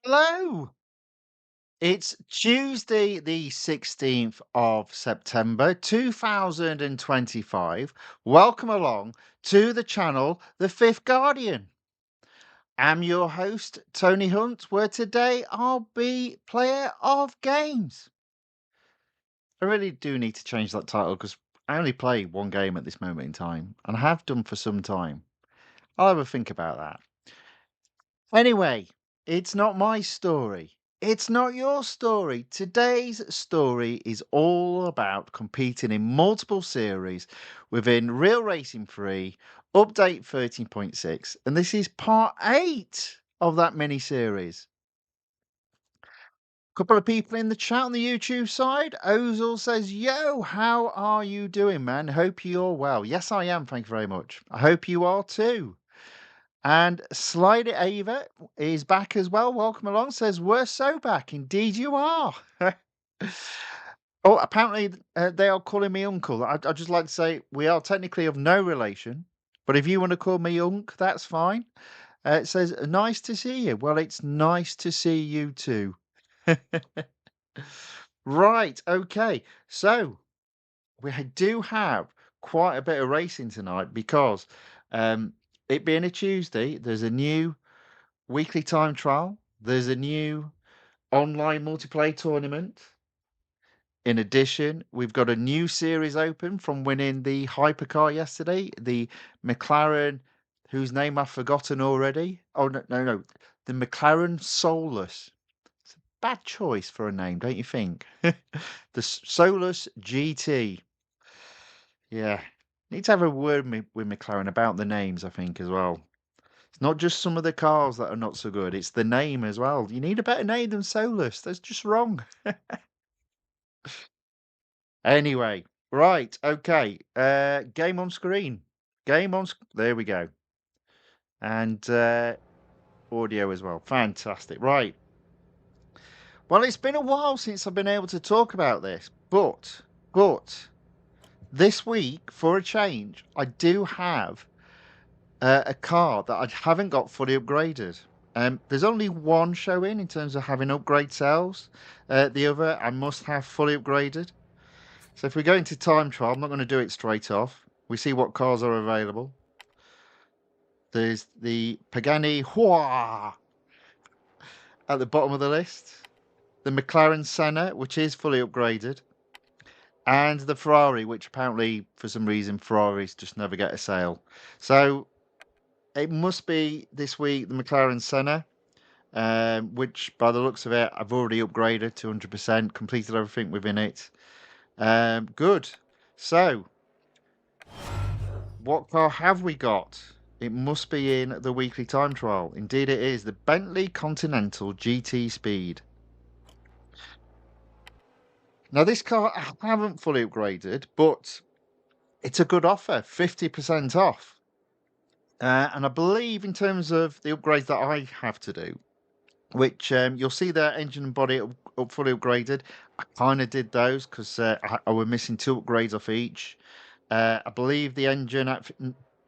Hello. It's Tuesday, the 16th of September, 2025. Welcome along to the channel, The Fifth Guardian. I'm your host, Tony Hunt, where today I'll be player of games. I really do need to change that title because I only play one game at this moment in time, and I have done for some time. I'll have a think about that. Anyway, it's not my story. It's not your story. Today's story is all about competing in multiple series within Real Racing 3 Update 13.6, and this is part 8 of that mini series. Couple of people in the chat on the YouTube side. Ozil says, "Yo, how are you doing, man? Hope you're well." Yes, I am. Thank you very much. I hope you are too. And Slider Ava is back as well. Welcome along. Says, "We're so back. Indeed, you are." Oh, apparently they are calling me uncle. I'd just like to say we are technically of no relation, but if you want to call me Unk, that's fine. It says, "Nice to see you." Well, it's nice to see you too. Right. Okay. So we do have quite a bit of racing tonight because um, it being a Tuesday, there's a new weekly time trial. There's a new online multiplayer tournament. In addition, we've got a new series open from winning the hypercar yesterday, the McLaren, whose name I've forgotten already. Oh, no, no, no. The McLaren Solus. It's a bad choice for a name, don't you think? The Solus GT. Yeah. Need to have a word with McLaren about the names, I think, as well. It's not just some of the cars that are not so good, it's the name as well. You need a better name than Solus. That's just wrong. Anyway, right, okay. Game on screen. There we go. And audio as well. Fantastic. Right. Well, it's been a while since I've been able to talk about this, but this week, for a change, I do have a car that I haven't got fully upgraded. There's only one showing in terms of having upgrade cells. The other I must have fully upgraded. So if we go into time trial, I'm not going to do it straight off. We see what cars are available. There's the Pagani Huayra at the bottom of the list. The McLaren Senna, which is fully upgraded. And the Ferrari, which apparently, for some reason, Ferraris just never get a sale. So it must be this week the McLaren Senna, which by the looks of it, I've already upgraded to 100%, completed everything within it. Good. So, what car have we got? It must be in the weekly time trial. Indeed, it is the Bentley Continental GT Speed. Now, this car I haven't fully upgraded, but it's a good offer, 50% off. And I believe in terms of the upgrades that I have to do, which you'll see their engine and body up fully upgraded. I kind of did those because I were missing 2 upgrades off each. I believe the engine at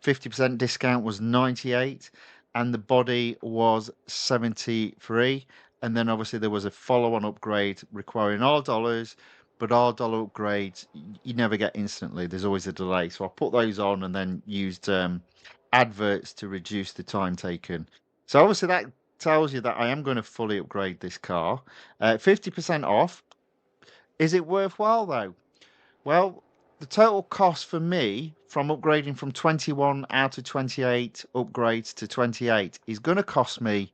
50% discount was 98 and the body was 73. And then obviously there was a follow-on upgrade requiring $R, but $R upgrades you never get instantly. There's always a delay. So I put those on and then used adverts to reduce the time taken. So obviously that tells you that I am going to fully upgrade this car. 50% off. Is it worthwhile though? Well, the total cost for me from upgrading from 21 out of 28 upgrades to 28 is going to cost me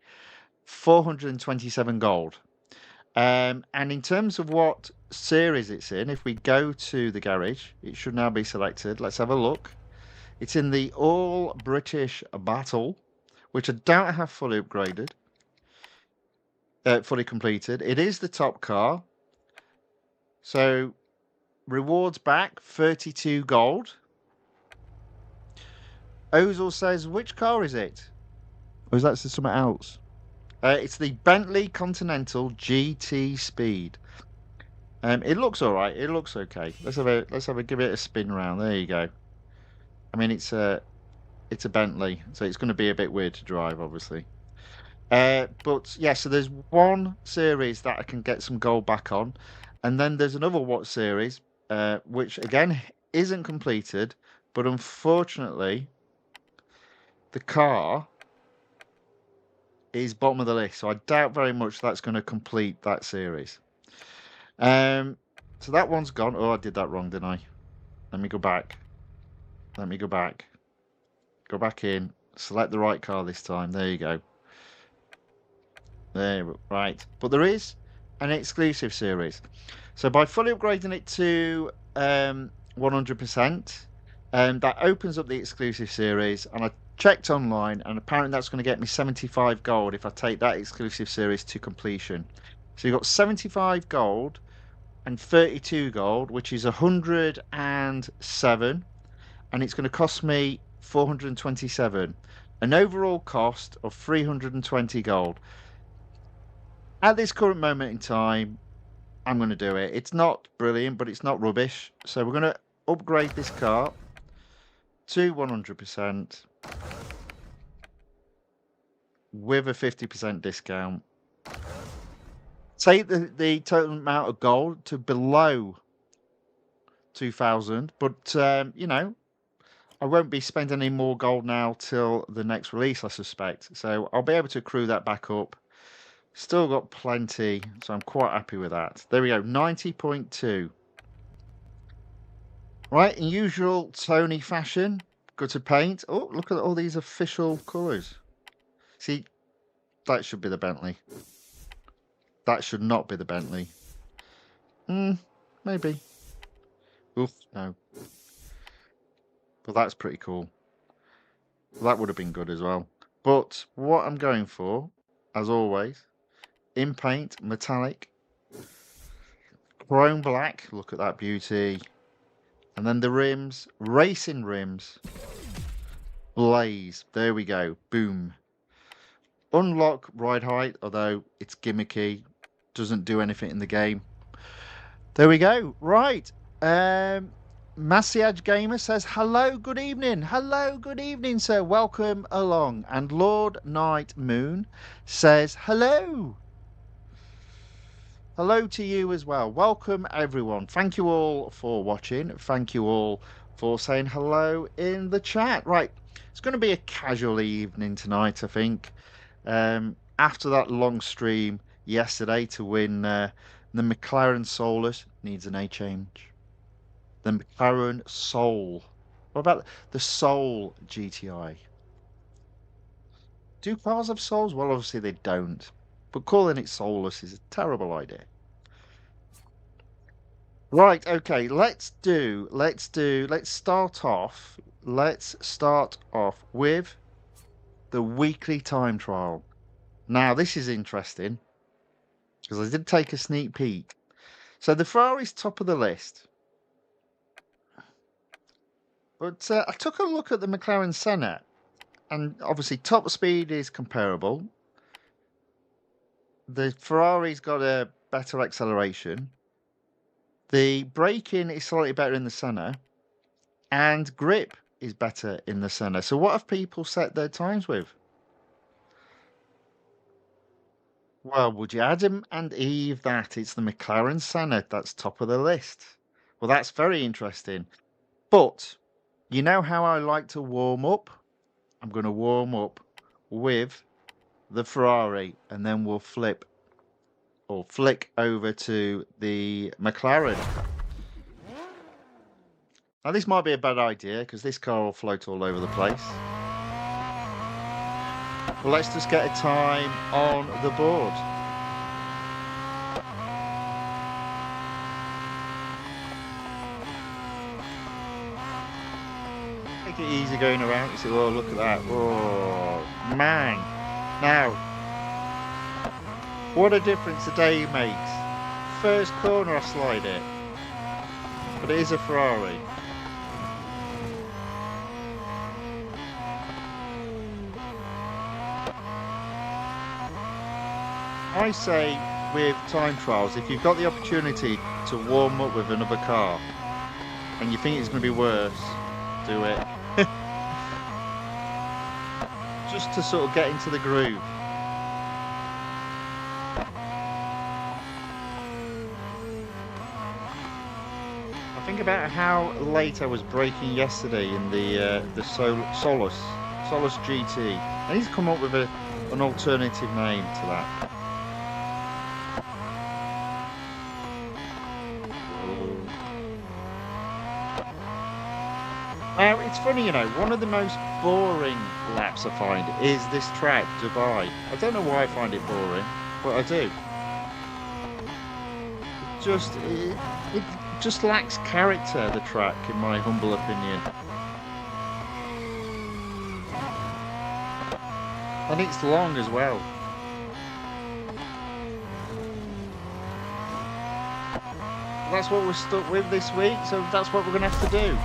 427 gold. And in terms of what series it's in, if we go to the garage, it should now be selected. Let's have a look. It's in the All British Battle, which I don't have fully upgraded, fully completed. It is the top car. So rewards back 32 gold. Ozil says, which car is it? Or is that something else? It's the Bentley Continental GT Speed. It looks all right. It looks okay. Let's have a give it a spin round. There you go. I mean, it's a Bentley, so it's going to be a bit weird to drive, obviously. But yeah, so there's one series that I can get some gold back on, and then there's another watch series, which again isn't completed, but unfortunately, the car is bottom of the list, so I doubt very much that's going to complete that series. So that one's gone. Oh, I did that wrong, didn't I? Let me go back. Let me go back. Go back in. Select the right car this time. There you go. There, right. But there is an exclusive series. So by fully upgrading it to 100%, that opens up the exclusive series. And I checked online, and apparently that's going to get me 75 gold if I take that exclusive series to completion. So you've got 75 gold and 32 gold, which is 107, and it's going to cost me 427, an overall cost of 320 gold. At this current moment in time, I'm going to do it. It's not brilliant, but it's not rubbish. So we're going to upgrade this car to 100% with a 50% discount. Take the total amount of gold to below 2,000, but you know, I won't be spending any more gold now till the next release, I suspect. So I'll be able to accrue that back up. Still got plenty, so I'm quite happy with that. There we go, 90.2. Right, in usual Tony fashion, go to paint. Oh, look at all these official colours. See, that should be the Bentley. That should not be the Bentley. Maybe. Oof, no. But that's pretty cool. That would have been good as well. But what I'm going for, as always, in paint, metallic, chrome black. Look at that beauty. And then the rims, racing rims, blaze. There we go. Boom. Unlock ride height, although it's gimmicky, doesn't do anything in the game. There we go. Right. Massiage Gamer says, hello, good evening. Hello, good evening, sir. Welcome along. And Lord Night Moon says, hello. Hello to you as well. Welcome, everyone. Thank you all for watching. Thank you all for saying hello in the chat. Right. It's going to be a casual evening tonight, I think. After that long stream yesterday to win the McLaren Solus, needs an A change. The McLaren Soul. What about the Soul GTI? Do cars have souls? Well, obviously they don't. But calling it Solus is a terrible idea. Right, okay, let's start off with the weekly time trial. Now, this is interesting because I did take a sneak peek. So the Ferrari's top of the list. But I took a look at the McLaren Senna, and obviously top speed is comparable. The Ferrari's got a better acceleration. The braking is slightly better in the Senna, and grip is better in the Senna. So what have people set their times with? Well, would you Adam and Eve that? It's the McLaren Senna that's top of the list. Well, that's very interesting. But you know how I like to warm up? I'm going to warm up with the Ferrari, and then we'll flip or flick over to the McLaren. Now, this might be a bad idea because this car will float all over the place. Well, let's just get a time on the board. Take it easy going around. You see, oh, look at that. Oh, man. Now, what a difference a day makes. First corner I slide it. But it is a Ferrari. I say with time trials, if you've got the opportunity to warm up with another car and you think it's going to be worse, do it. Just to sort of get into the groove. about how late I was braking yesterday in the Solus GT. I need to come up with an alternative name to that. Now, it's funny, you know, one of the most boring laps I find is this track, Dubai. I don't know why I find it boring, but I do. It just lacks character, the track, in my humble opinion. And it's long as well. That's what we're stuck with this week, so that's what we're going to have to do.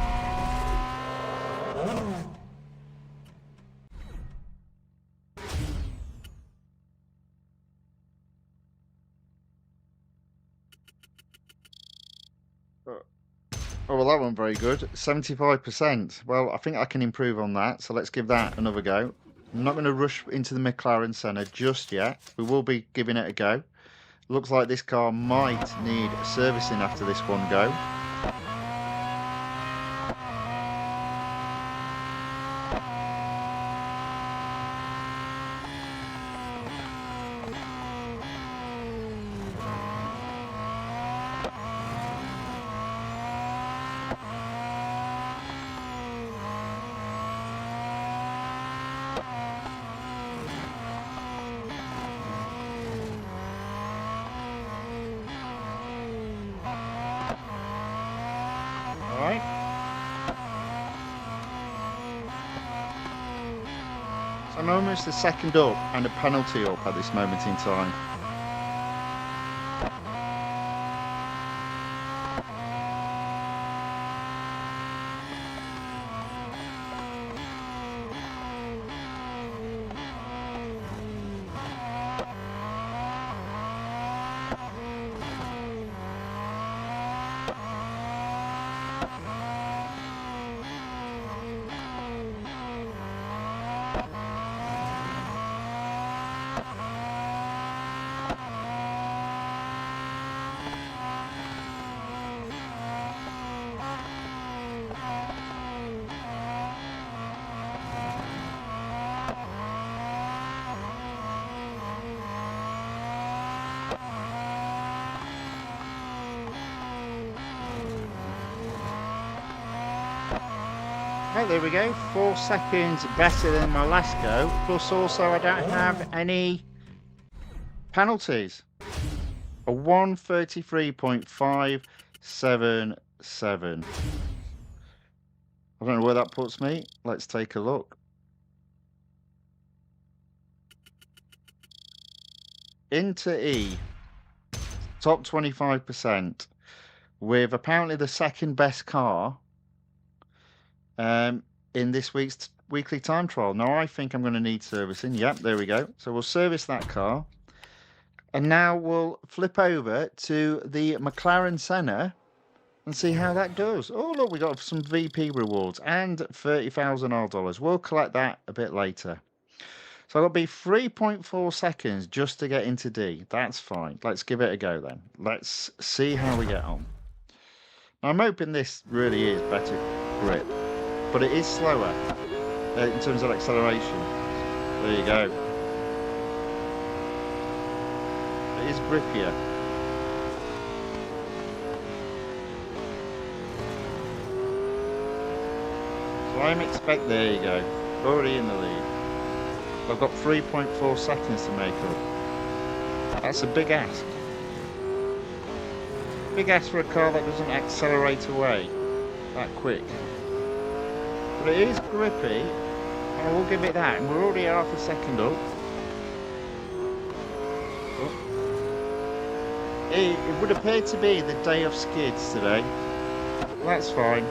Oh, well, that wasn't very good. 75%. Well, I think I can improve on that, so let's give that another go. I'm not going to rush into the McLaren Senna just yet. We will be giving it a go. Looks like this car might need servicing after this one go. I'm almost a second up and a penalty up at this moment in time. Right, there we go, 4 seconds better than my last go, plus also I don't have any penalties. A 133.577. I don't know where that puts me. Let's take a look. Into E, top 25%, with apparently the second best car in this week's weekly time trial. Now I think I'm going to need servicing. Yep, there we go. So we'll service that car. And now we'll flip over to the McLaren Senna and see how that does. Oh, look, we got some VP rewards and $30,000. We'll collect that a bit later. So it'll be 3.4 seconds just to get into D. That's fine. Let's give it a go then. Let's see how we get on. Now, I'm hoping this really is better grip, but it is slower in terms of acceleration. There you go. It is grippier. So I'm there you go. Already in the lead. I've got 3.4 seconds to make up. That's a big ask. Big ask for a car that doesn't accelerate away that quick. But it is grippy, and I will give it that. And we're already half a second up. Oh. It would appear to be the day of skids today. That's fine.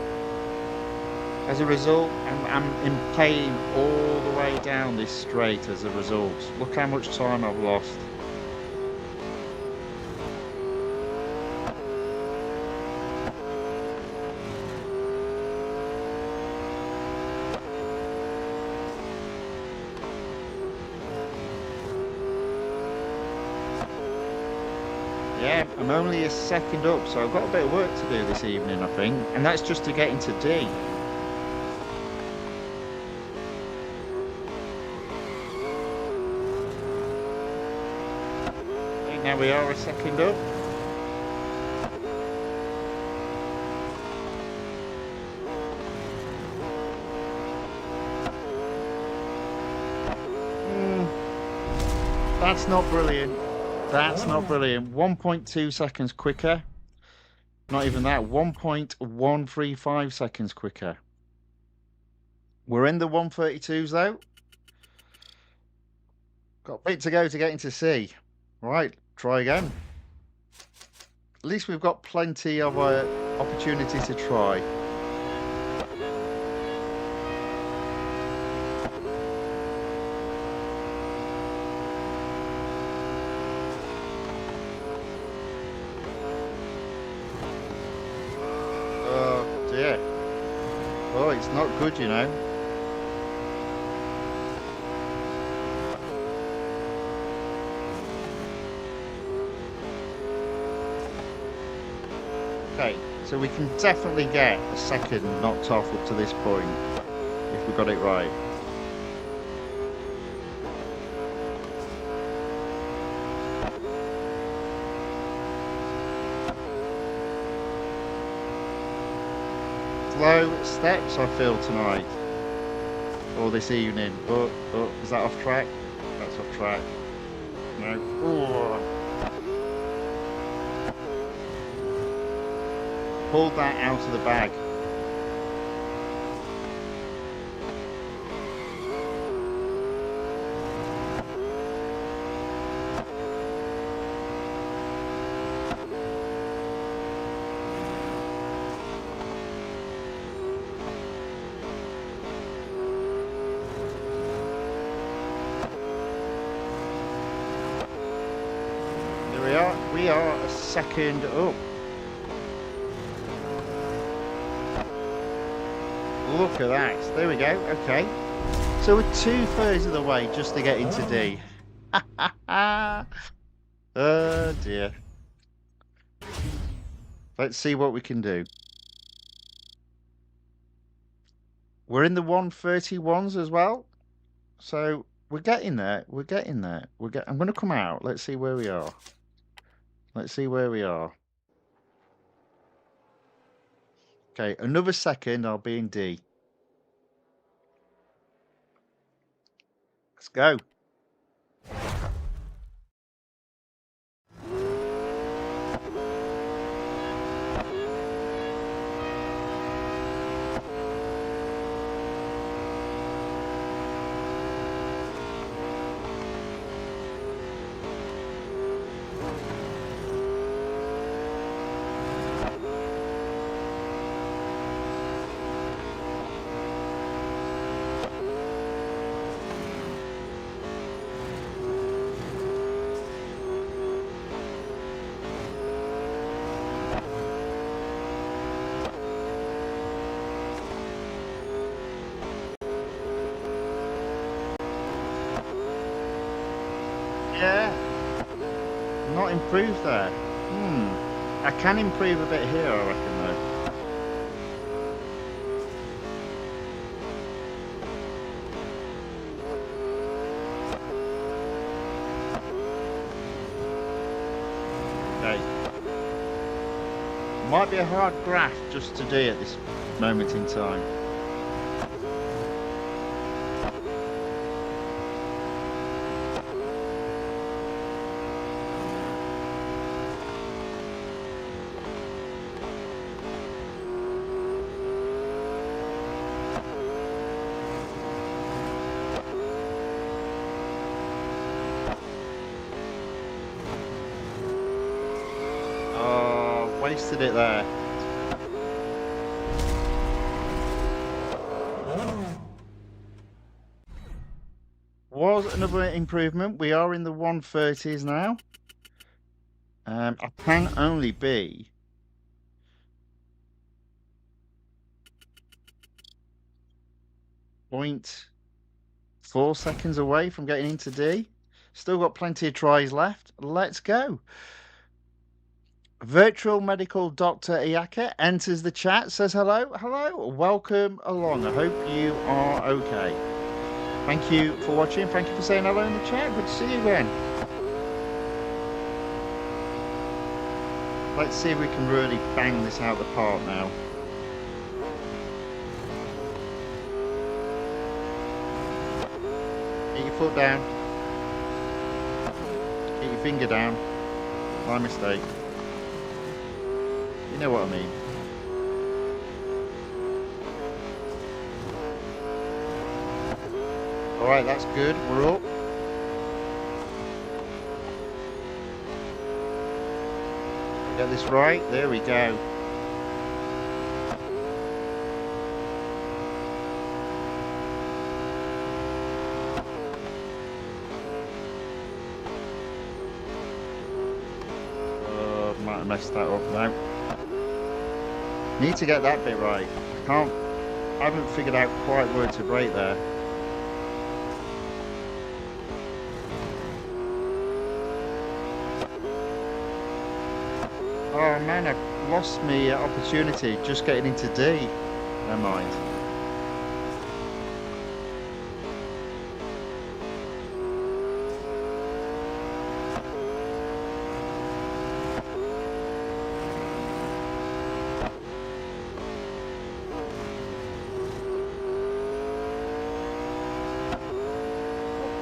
As a result, I'm in pain all the way down this straight as a result. Look how much time I've lost. Yeah, I'm only a second up, so I've got a bit of work to do this evening, I think. And that's just to get into D. Okay, now we are a second up. That's not brilliant. That's not brilliant. 1.2 seconds quicker. Not even that. 1.135 seconds quicker. We're in the 132s though. Got a bit to go to get into C. Right, try again. At least we've got plenty of opportunity to try. Oh dear. Oh, it's not good, you know. Okay, so we can definitely get a second knocked off up to this point if we got it right. Slow steps I feel tonight or this evening. Oh, is that off track? That's off track. No. Oh. Pulled that out of the bag. There we are. We are a second up. Look at that. There we go. Okay. So we're 2/3 of the way just to get into D. Oh dear. Let's see what we can do. We're in the 131s as well. So we're getting there. We're getting there. I'm going to come out. Let's see where we are. Let's see where we are. Okay, another second, I'll be in D. Let's go. Yeah. Not improved there. I can improve a bit here, I reckon, though. Okay. Might be a hard graph just to do at this moment in time. Wasted it there. Was another improvement. We are in the 130s now. I can only be 0.4 seconds away from getting into D. Still got plenty of tries left. Let's go. Virtual medical Dr. Iyaka enters the chat, says hello, hello, welcome along. I hope you are okay. Thank you for watching. Thank you for saying hello in the chat. Good to see you again. Let's see if we can really bang this out of the park now. Get your foot down. Get your finger down. My mistake. You know what I mean. Alright, that's good. We're up. Get this right. There we go. Might have messed that up now. Need to get that bit right. I haven't figured out quite where to brake there. Oh man, I've lost my opportunity just getting into D. Never mind.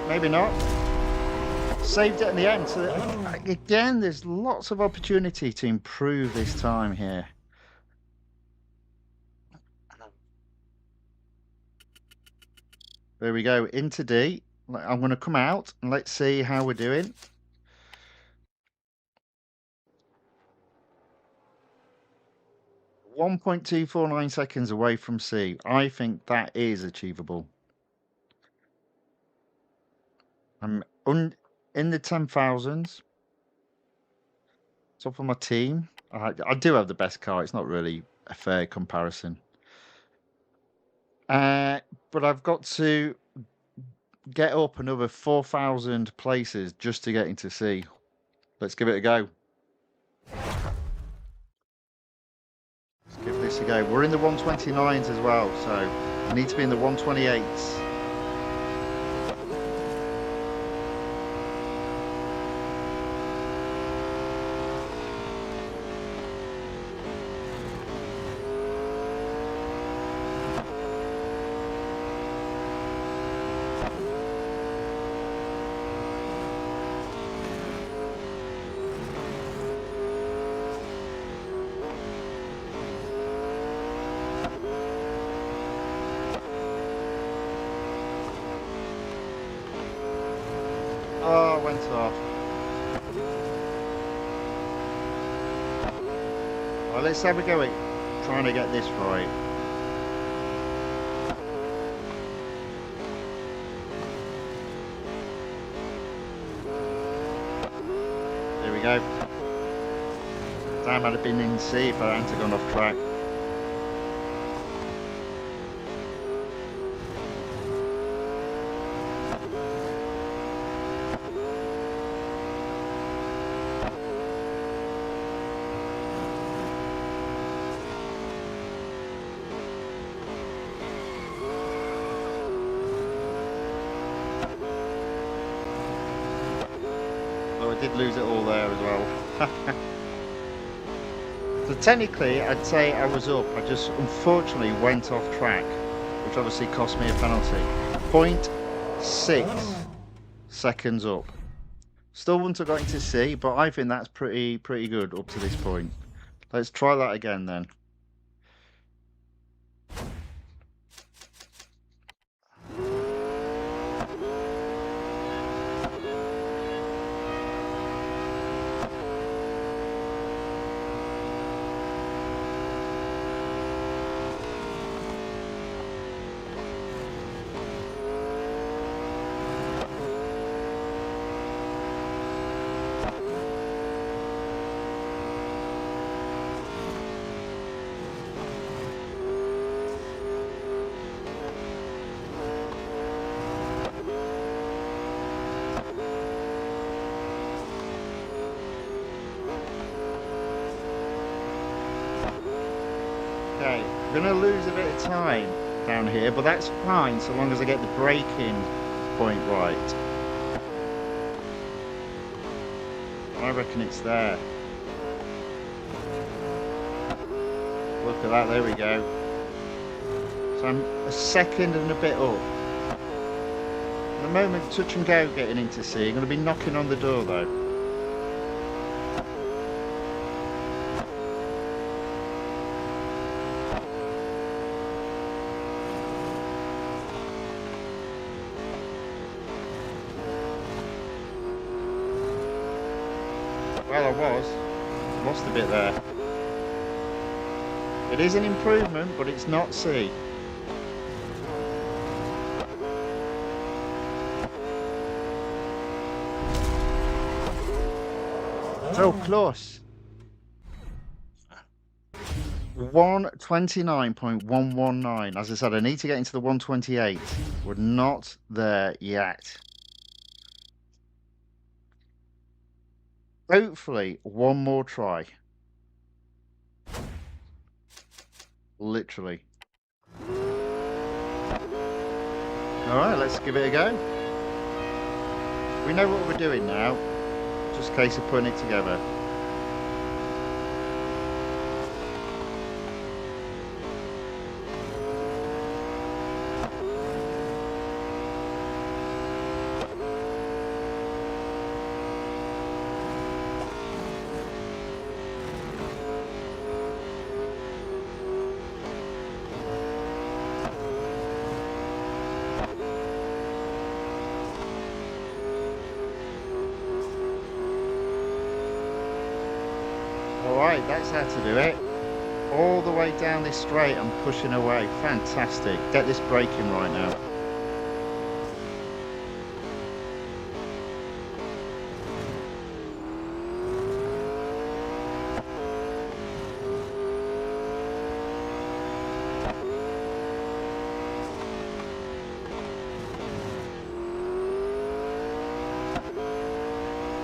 Maybe not. Saved it in the end. So again, there's lots of opportunity to improve this time here. There we go, into D. I'm going to come out and let's see how we're doing. .249 seconds away from C. I think that is achievable. I'm in the 10,000s. Top of my team. I do have the best car. It's not really a fair comparison. But I've got to get up another 4,000 places just to get into C. Let's give it a go. Let's give this a go. We're in the 129s as well, so I need to be in the 128s. Oh, went off. Well, let's have a go at trying to get this right. There we go. Damn, I'd have been in C if I hadn't gone off track. I did lose it all there as well. So technically, I'd say I was up. I just unfortunately went off track, which obviously cost me a penalty. 0.6 seconds up. Still wouldn't have got into C, but I think that's pretty good up to this point. Let's try that again then. Going to lose a bit of time down here, but that's fine so long as I get the braking point right. I reckon it's there. Look at that, there we go. So I'm a second and a bit up. At the moment, touch and go getting into C. I'm going to be knocking on the door though. Well, I lost a bit there. It is an improvement, but it's not C. So close. 129.119. As I said, I need to get into the 128. We're not there yet. Hopefully, one more try. Literally. Alright, let's give it a go. We know what we're doing now. Just a case of putting it together. Alright, that's how to do it. All the way down this straight, I'm pushing away. Fantastic. Get this braking right now.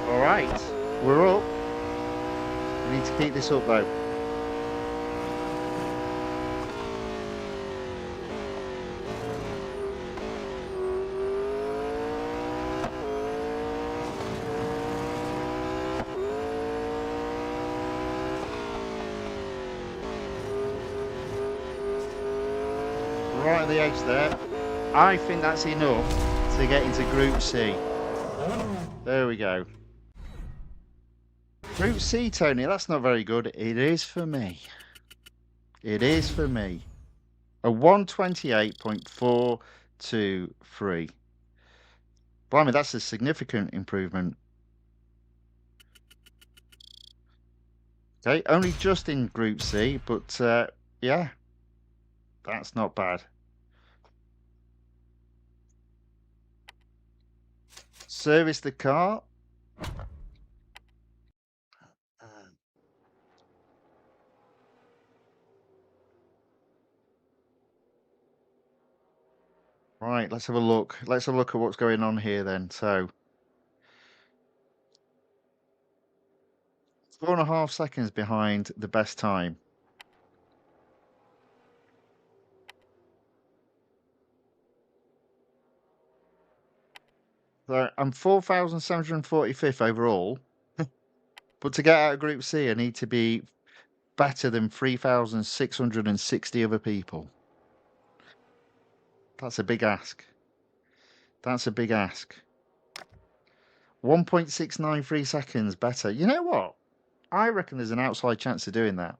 Alright, we're up. We need to keep this up though. Right at the edge there. I think that's enough to get into Group C. There we go. Group C, Tony, that's not very good. It is for me. It is for me. A 128.423. Blimey, that's a significant improvement. Okay, only just in Group C, but yeah, that's not bad. Service the car. Right, let's have a look. Let's have a look at what's going on here then. So, 4.5 seconds behind the best time. So, I'm 4,745th overall. But to get out of Group C, I need to be better than 3,660 other people. That's a big ask. That's a big ask. 1.693 seconds better. You know what? I reckon there's an outside chance of doing that.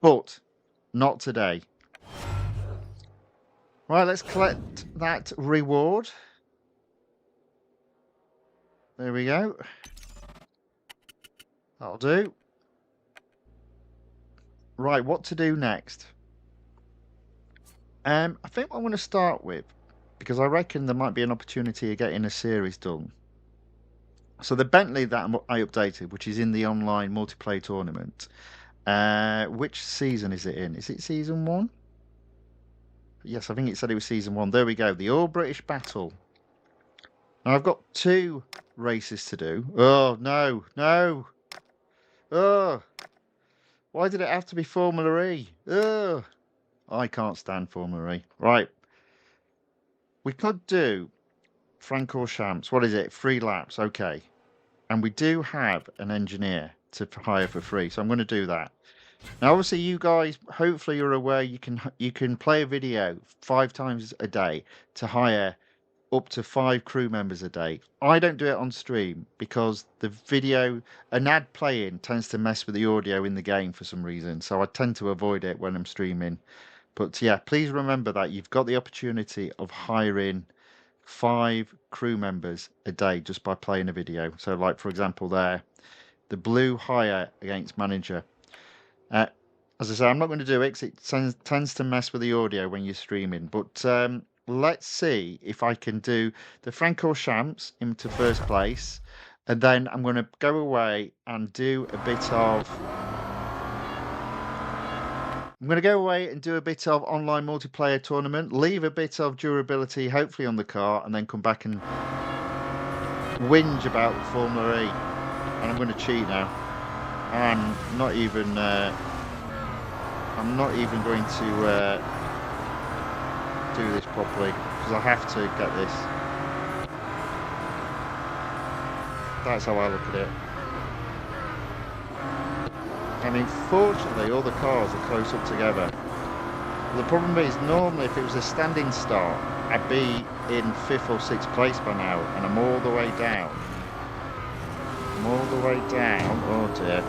But not today. Right, let's collect that reward. There we go. That'll do. Right, what to do next? I think what I'm going to start with, because I reckon there might be an opportunity of getting a series done. So the Bentley that I updated, which is in the online multiplayer tournament, which season is it in? Is it season 1? Yes, I think it said it was season 1. There we go. The All British Battle. Now I've got 2 races to do. Oh, no, no. Oh. Why did it have to be Formula E? Ugh. I can't stand Formula E. Right. We could do Francorchamps. What is it? 3 laps. Okay. And we do have an engineer to hire for free. So I'm going to do that. Now, obviously, you guys, hopefully you're aware you can play a video 5 times a day to hire up to 5 crew members a day. I don't do it on stream because the video, an ad playing tends to mess with the audio in the game for some reason. So I tend to avoid it when I'm streaming. But yeah, please remember that you've got the opportunity of hiring 5 crew members a day just by playing a video. So like, for example, there, the blue hire against manager. As I say, I'm not going to do it because it tends to mess with the audio when you're streaming. But let's see if I can do the Francorchamps into first place. And then I'm going to go away and do a bit of... I'm going to go away and do a bit of online multiplayer tournament, leave a bit of durability, hopefully on the car, and then come back and whinge about Formula E. And I'm going to cheat now. I'm not even going to do this properly because I have to get this. That's how I look at it. I mean, fortunately, all the cars are close up together. The problem is, normally, if it was a standing start, I'd be in 5th or 6th place by now, and I'm all the way down. I'm all the way down. Oh dear.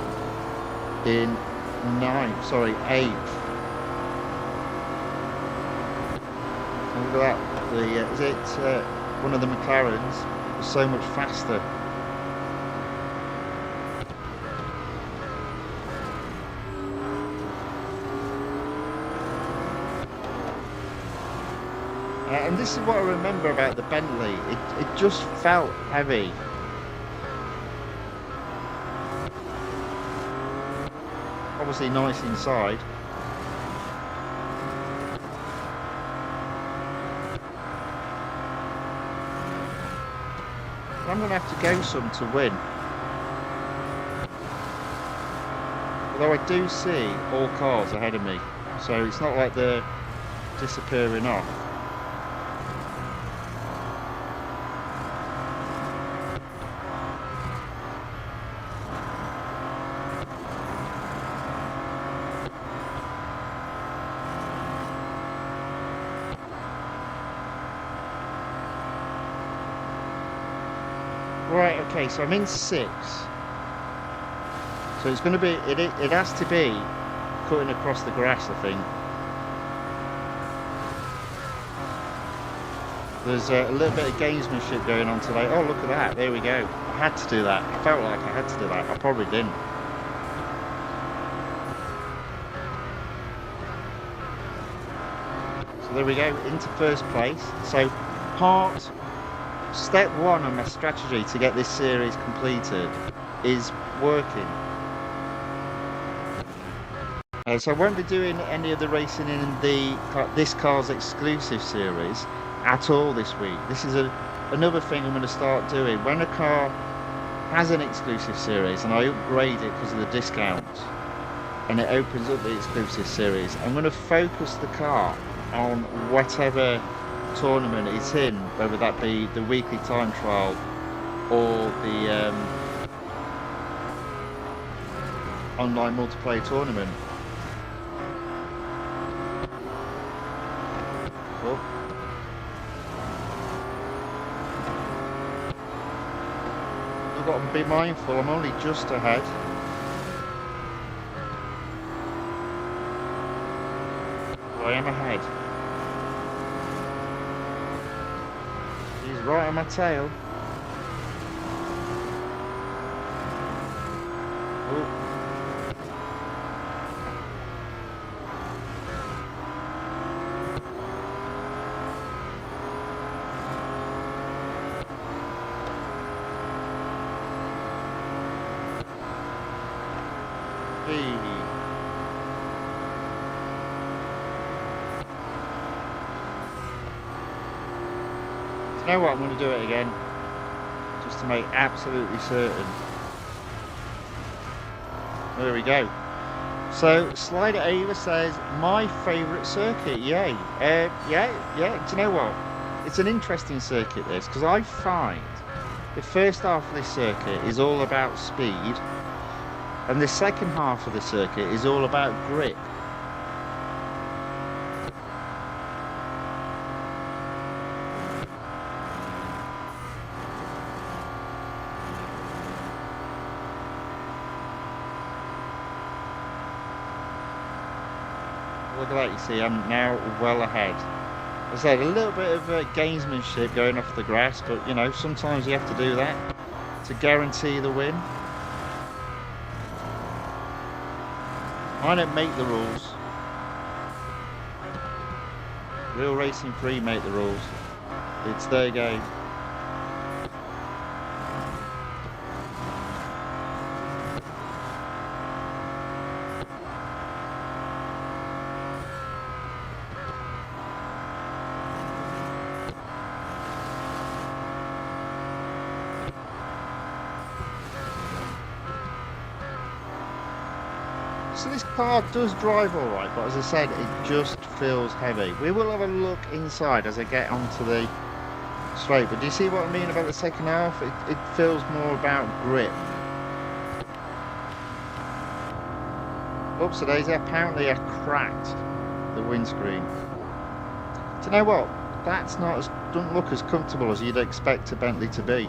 In 8th. Look at that. Is it one of the McLarens was so much faster? And this is what I remember about the Bentley. It just felt heavy. Obviously nice inside. I'm going to have to go some to win. Although I do see all cars ahead of me, so it's not like they're disappearing off. Right, okay, so I'm in 6th. So it's going to be, it has to be cutting across the grass, I think. There's a little bit of gamesmanship going on today. Oh, look at that, there we go. I had to do that. I felt like I had to do that. I probably didn't. So there we go, into first place. So step 1 on my strategy to get this series completed is working. So I won't be doing any of the racing in this car's exclusive series at all this week. This is another thing I'm going to start doing. When a car has an exclusive series and I upgrade it because of the discounts and it opens up the exclusive series, I'm going to focus the car on whatever tournament it's in, whether that be the weekly time trial or the online multiplayer tournament. Oh. I've got to be mindful, I'm only just ahead. I am ahead. He's right on my tail. Oh. You know what, I'm going to do it again, just to make absolutely certain. There we go. So Slider Ava says my favourite circuit. Yay! Yeah. Do you know what? It's an interesting circuit this, because I find the first half of this circuit is all about speed, and the second half of the circuit is all about grip. Look at that, you see, I'm now well ahead. As I said, a little bit of gamesmanship going off the grass, but you know, sometimes you have to do that to guarantee the win. I don't make the rules. Real Racing 3 make the rules. It's their game. So this car does drive all right, but as I said, it just feels heavy. We will have a look inside as I get onto the straight, but do you see what I mean about the second half? It feels more about grip. Oops, today's apparently I cracked the windscreen. Do you know what? That's not as, doesn't look as comfortable as you'd expect a Bentley to be.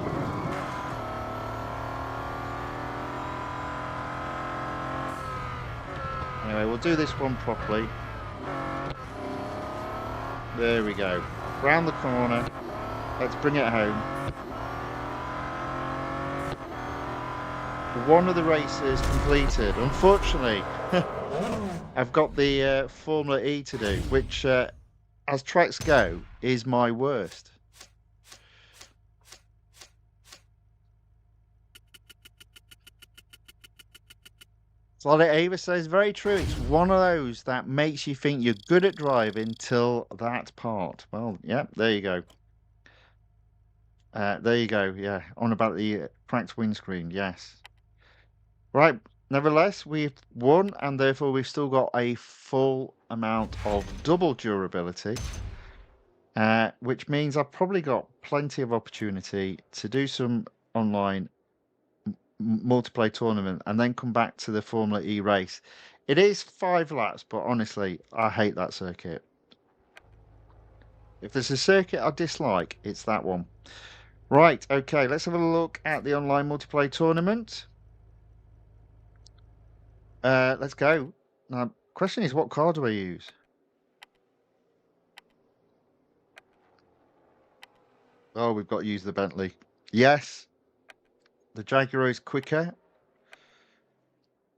Anyway, we'll do this one properly. There we go. Round the corner. Let's bring it home. One of the races completed. Unfortunately, I've got the Formula E to do, which, as tracks go, is my worst. Solid Ava says, very true. It's one of those that makes you think you're good at driving till that part. Well, yeah, there you go. There you go. Yeah, on about the cracked windscreen. Yes. Right. Nevertheless, we've won, and therefore we've still got a full amount of double durability, which means I've probably got plenty of opportunity to do some online multiplayer tournament and then come back to the Formula E race. It is 5 laps, but honestly, I hate that circuit. If there's a circuit I dislike, it's that one. Right, okay, let's have a look at the online multiplayer tournament. Let's go. Now, question is, what car do I use? Oh, we've got to use the Bentley. Yes, the Jaguar is quicker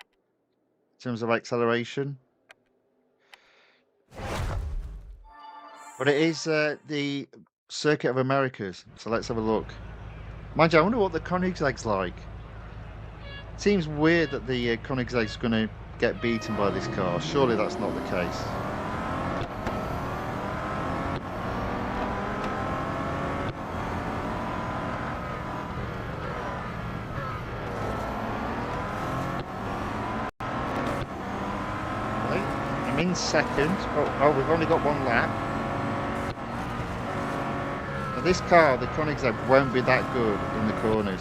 in terms of acceleration. But it is the Circuit of Americas, so let's have a look. Mind you, I wonder what the Koenigsegg's like. It seems weird that the Koenigsegg's going to get beaten by this car. Surely that's not the case. I'm in second. Oh, we've only got one lap. Now this car, the Koenigsegg, won't be that good in the corners.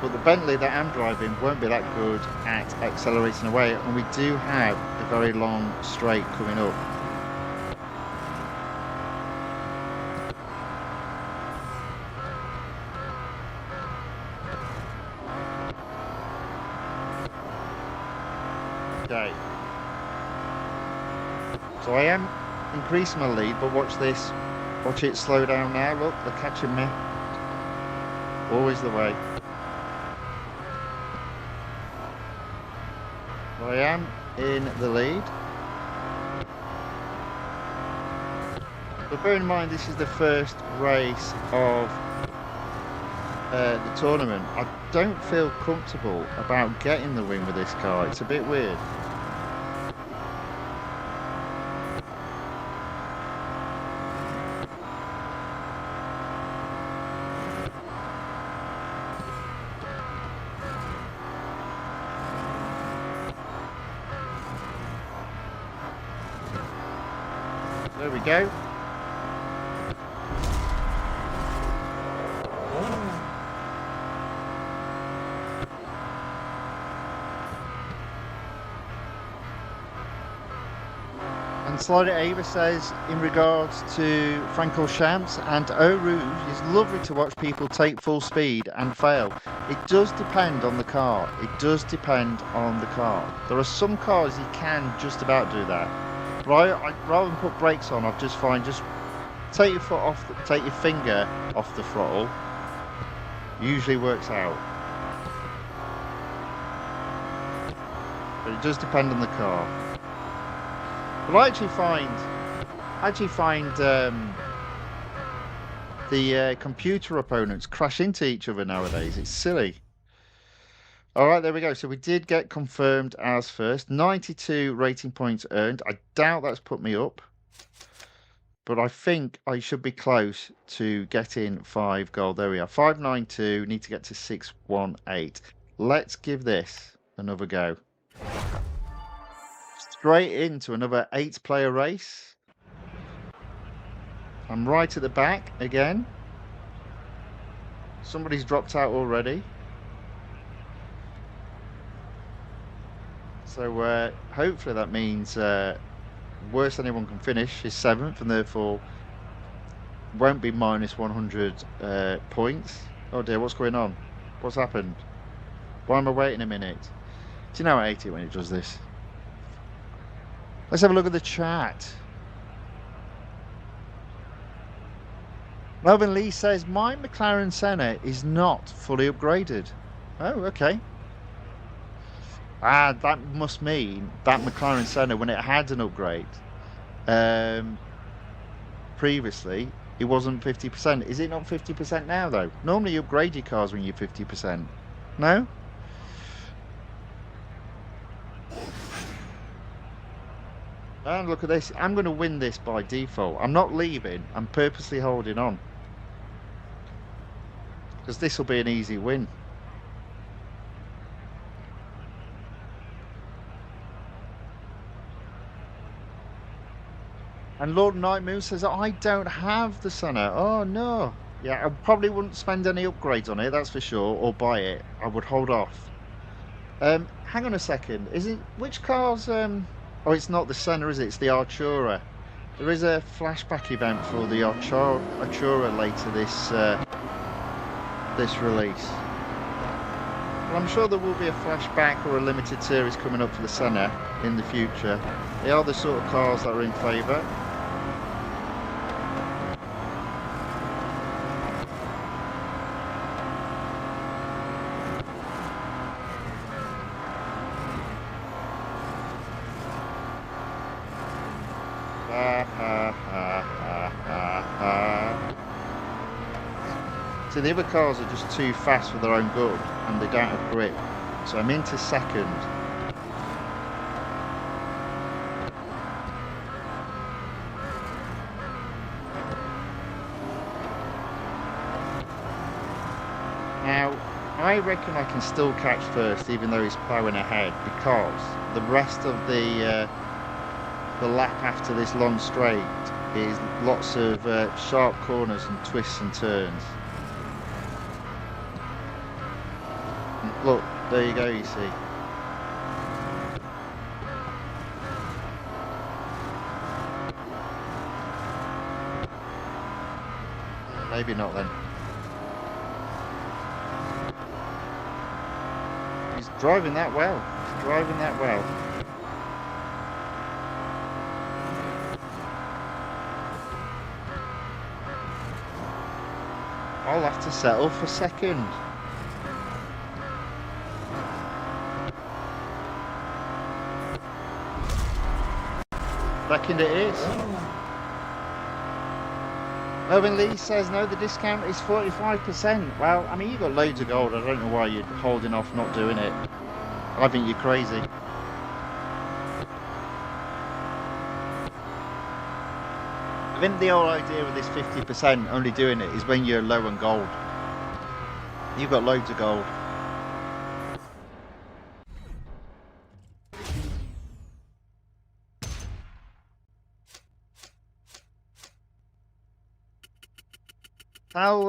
But the Bentley that I'm driving won't be that good at accelerating away, and we do have a very long straight coming up. Okay. So I am increasing my lead, but watch this. Watch it slow down now. Look, they're catching me. Always the way. I am in the lead. But bear in mind, this is the first race of the tournament. I don't feel comfortable about getting the win with this car. It's a bit weird. There we go. And Slider Ava says, in regards to Franco Champs and Eau Rouge, it's lovely to watch people take full speed and fail. It does depend on the car. It does depend on the car. There are some cars you can just about do that. But I rather than put brakes on, I've just find just take your foot off, take your finger off the throttle. Usually works out. But it does depend on the car. But I actually find the computer opponents crash into each other nowadays. It's silly. All right, there we go. So we did get confirmed as first. 92 rating points earned. I doubt that's put me up. But I think I should be close to getting 5 gold. There we are. 592. Need to get to 618. Let's give this another go. Straight into another 8-player race. I'm right at the back again. Somebody's dropped out already. So hopefully that means worst anyone can finish is 7th and therefore won't be minus 100 points. Oh dear, what's going on? What's happened? Why am I waiting a minute? Do you know I hate it when it does this? Let's have a look at the chat. Melvin Lee says, my McLaren Senna is not fully upgraded. Oh, okay. Ah, that must mean that McLaren Senna, when it had an upgrade, previously, it wasn't 50%. Is it not 50% now, though? Normally you upgrade your cars when you're 50%. No? And look at this. I'm going to win this by default. I'm not leaving. I'm purposely holding on. Because this will be an easy win. And Lord Nightmoon says, I don't have the Senna. Oh, no. Yeah, I probably wouldn't spend any upgrades on it, that's for sure, or buy it. I would hold off. Hang on a second. Is it... Which car's... Oh, it's not the Senna, is it? It's the Artura. There is a flashback event for the Artura later this release. Well, I'm sure there will be a flashback or a limited series coming up for the Senna in the future. They are the sort of cars that are in favour. So the other cars are just too fast for their own good and they don't have grip. So I'm into second. Now, I reckon I can still catch first even though he's ploughing ahead because the rest of the lap after this long straight is lots of sharp corners and twists and turns. Look, there you go, you see. Maybe not then. He's driving that well. He's driving that well. I'll have to settle for second. Second it is. Owen Lee says no, the discount is 45%. Well, I mean, you've got loads of gold. I don't know why you're holding off not doing it. I think you're crazy. I think the whole idea with this 50% only doing it is when you're low on gold. You've got loads of gold. Tell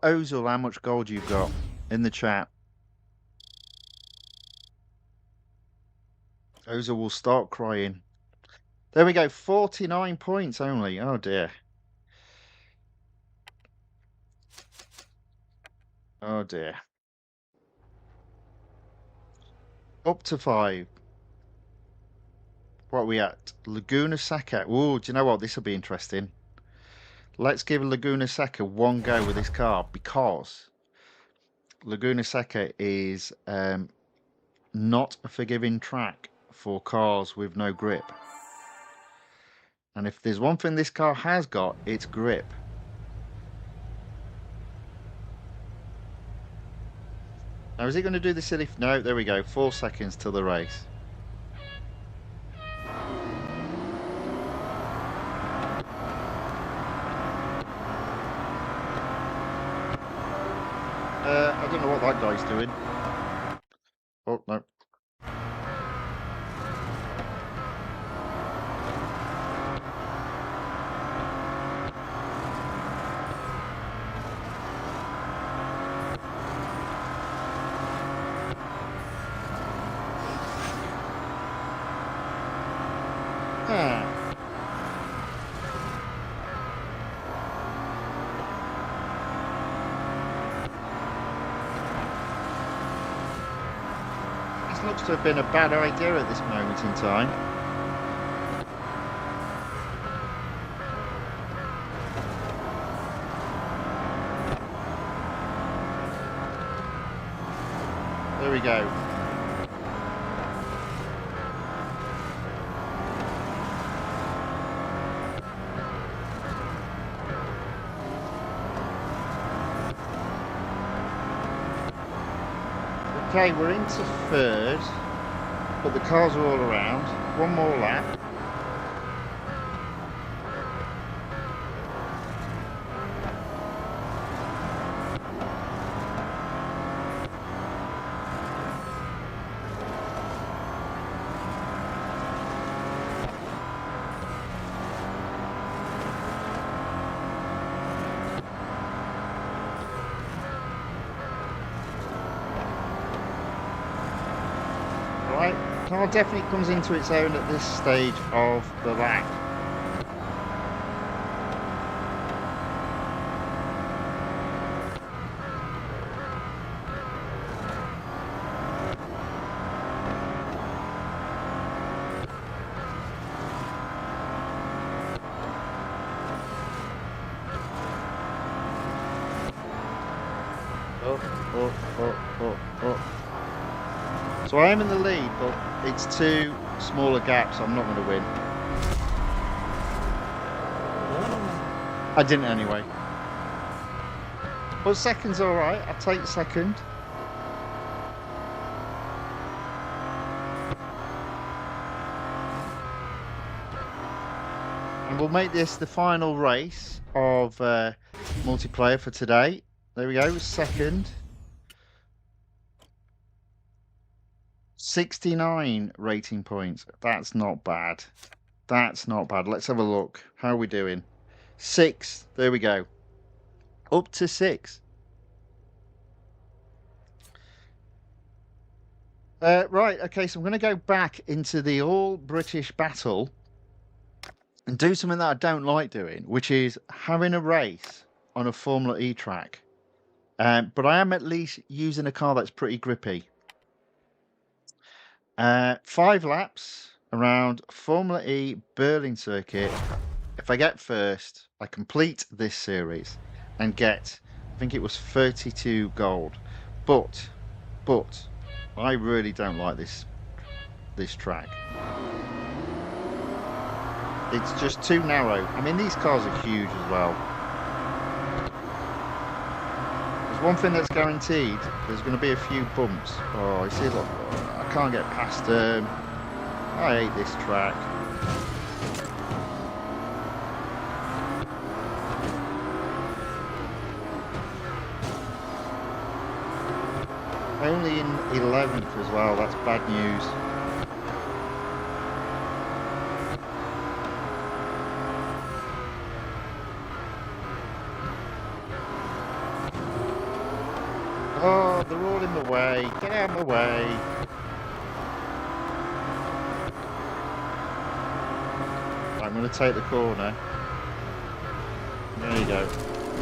Ozil how much gold you've got in the chat. Ozil will start crying. There we go, 49 points only. Oh dear. Oh dear. Up to 5. What are we at? Laguna Seca. Oh, do you know what? This will be interesting. Let's give Laguna Seca one go with this car, because Laguna Seca is not a forgiving track for cars with no grip. And if there's one thing this car has got, it's grip. Now, is he going to do the silly... No, there we go. 4 seconds till the race. I don't know what that guy's doing. Oh, no. This looks to have been a bad idea at this moment in time. There we go. Okay, we're into 3rd, but the cars are all around. One more lap. Car definitely comes into its own at this stage of the lap. So I am in the lead, but it's 2 smaller gaps. I'm not going to win. I didn't anyway. But second's all right. I'll take second. And we'll make this the final race of multiplayer for today. There we go, second. 69 rating points. That's not bad. That's not bad. Let's have a look. How are we doing? 6. There we go. Up to 6. Right, okay, so I'm going to go back into the all-British battle and do something that I don't like doing, which is having a race on a Formula E track. But I am at least using a car that's pretty grippy. 5 laps around Formula E Berlin circuit. If I get first, I complete this series and get, I think it was 32 gold. But I really don't like this track. It's just too narrow. I mean, these cars are huge as well. There's one thing that's guaranteed. There's going to be a few bumps. Oh, you see, look, I can't get past them. I hate this track. Only in 11th as well. That's bad news. they're all in the way. Get out of my way. I'm going to take the corner. There you go.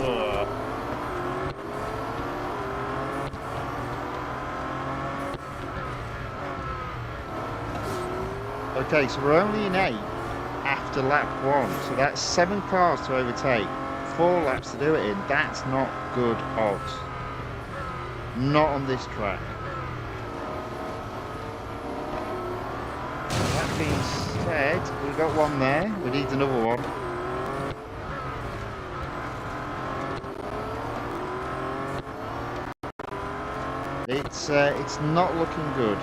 Ugh. Okay, so we're only in 8 after lap 1, so that's 7 cars to overtake, 4 laps to do it in. That's not good odds. Not on this track. That being said, we've got one there. We need another one. It's not looking good.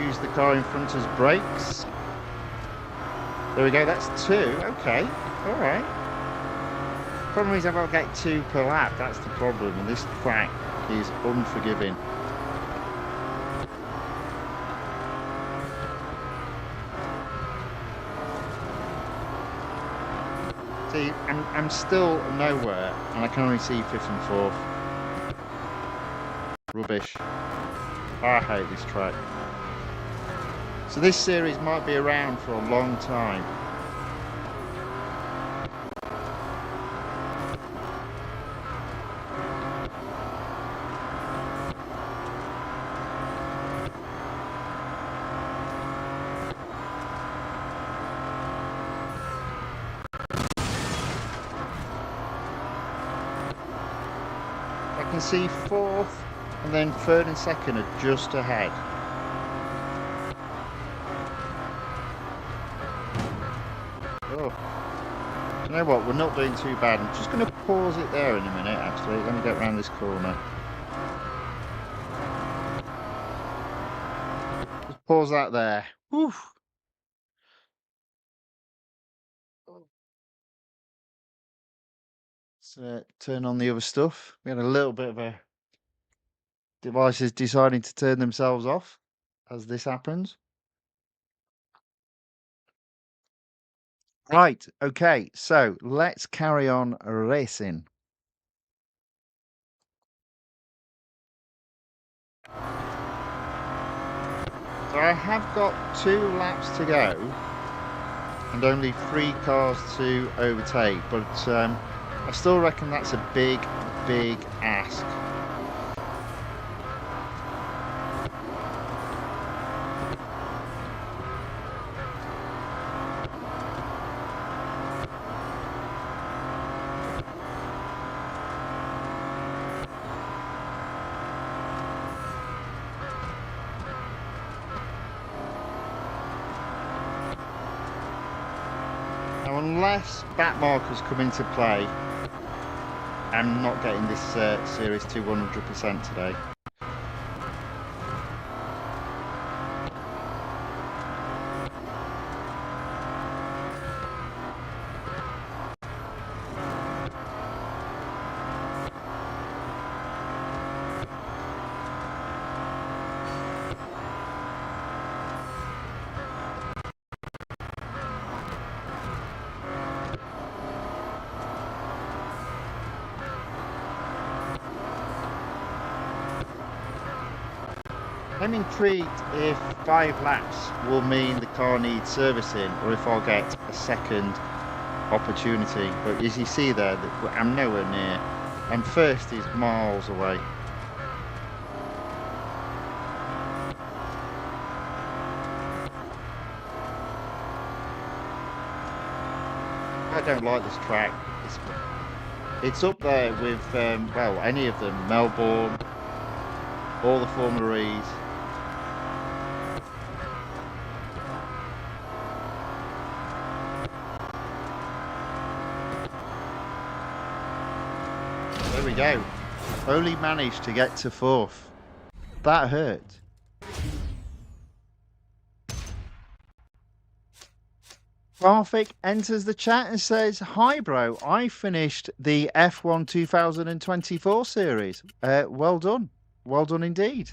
Use the car in front as brakes. There we go, that's 2. Okay, alright. Problem is I've got to get 2 per lap, that's the problem, and this track is unforgiving. See, I'm still nowhere, and I can only see 5th and 4th. Rubbish. I hate this track. So this series might be around for a long time. I can see 4th and then 3rd and 2nd are just ahead. Oh, you know what? We're not doing too bad. I'm just going to pause it there in a minute. Actually, let me get around this corner. Just pause that there. Whew. Let's turn on the other stuff. We had a little bit of a devices deciding to turn themselves off as this happens. Right, okay, so let's carry on racing. So I have got 2 laps to go and only 3 cars to overtake, but I still reckon that's a big ask. Now, unless back markers come into play, I'm not getting this series to 100% today. I'm intrigued if 5 laps will mean the car needs servicing or if I'll get a second opportunity. But as you see there, I'm nowhere near. And first is miles away. I don't like this track. It's up there with, well, any of them. Melbourne, all the Formula E's. There we go. Only managed to get to 4th. That hurt. Barfik enters the chat and says, "Hi bro, I finished the F1 2024 series. Well done. Well done indeed."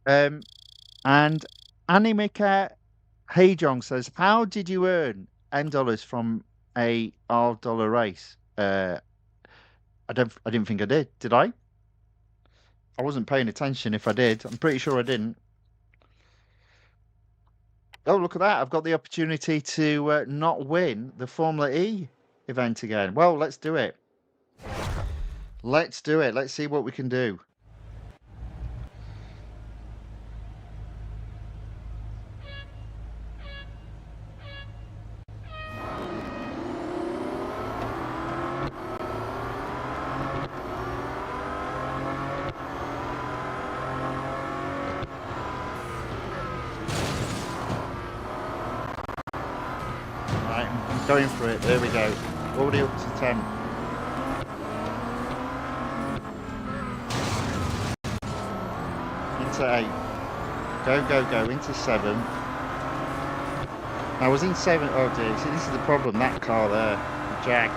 And Animika Hejong says, "How did you earn $10 from a $R race?" I didn't think I did. Did I? I wasn't paying attention if I did. I'm pretty sure I didn't. Oh, look at that. I've got the opportunity to not win the Formula E event again. Well, let's do it. Let's do it. Let's see what we can do. Right, I'm going for it. There we go. Already up to 10. Into 8. Go, go, go. Into 7. I was in 7. Oh dear. See, this is the problem. That car there. The Jag.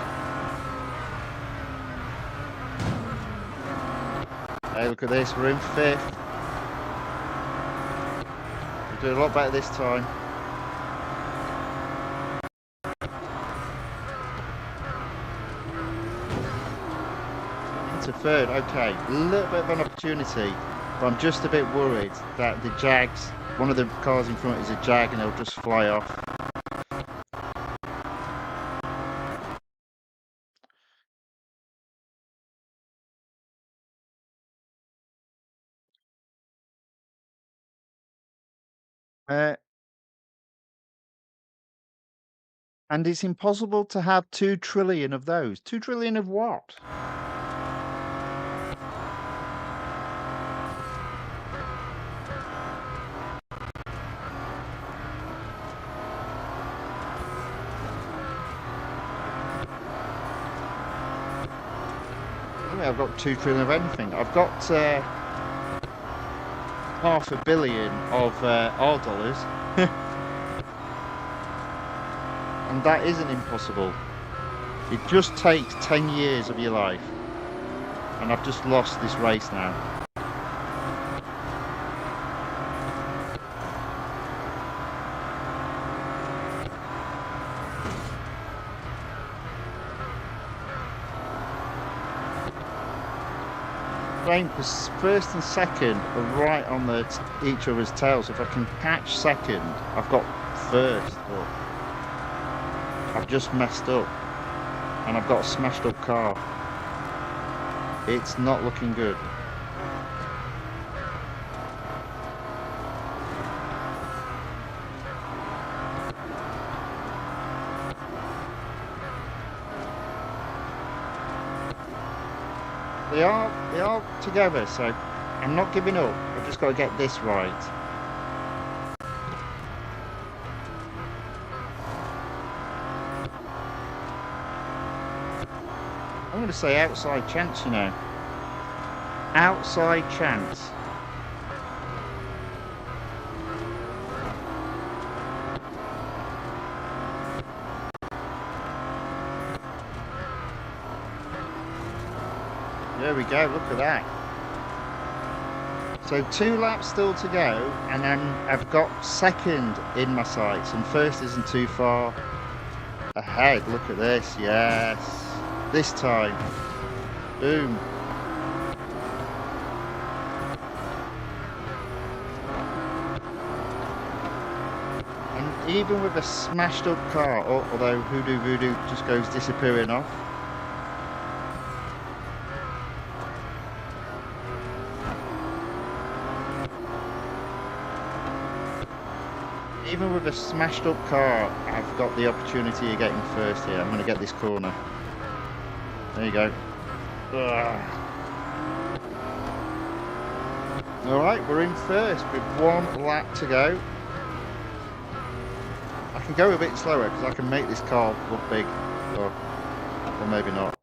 Hey, look at this. We're in 5th. We're doing a lot better this time. Into 3rd. Okay. A little bit of an opportunity. But I'm just a bit worried that the Jags, one of the cars in front is a Jag and they'll just fly off. And it's impossible to have 2 trillion of those. 2 trillion of what? I've got 2 trillion of anything. I've got $500 billion of R dollars. And that isn't impossible. It just takes 10 years of your life. And I've just lost this race now. Because 1st and 2nd are right on each other's tails. If I can catch 2nd, I've got 1st. But I've just messed up. And I've got a smashed up car. It's not looking good. They are together, so I'm not giving up. I've just got to get this right. I'm going to say outside chance, you know. Outside chance. There we go, look at that. So 2 laps still to go, and then I've got 2nd in my sights, and 1st isn't too far ahead. Look at this, yes. This time. Boom. And even with a smashed up car, although Hoodoo Voodoo just goes disappearing off. Even with a smashed up car, I've got the opportunity of getting 1st here. I'm going to get this corner. There you go. Alright, we're in 1st with 1 lap to go. I can go a bit slower because I can make this car look big. Or maybe not.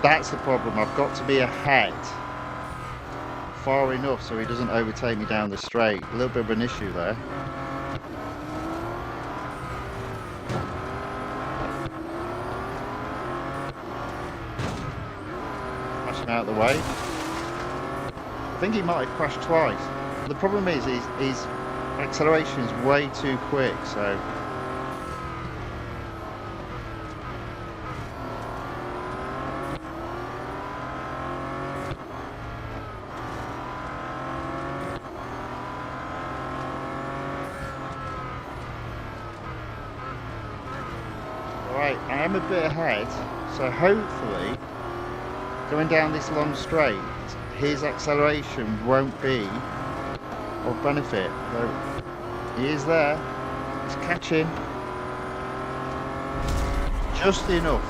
That's the problem. I've got to be ahead far enough so he doesn't overtake me down the straight. A little bit of an issue there. Smash him out of the way. I think he might have crashed twice. The problem is his acceleration is way too quick, so... Right, I am a bit ahead, so hopefully going down this long straight, his acceleration won't be of benefit. Though he is there, he's catching just enough.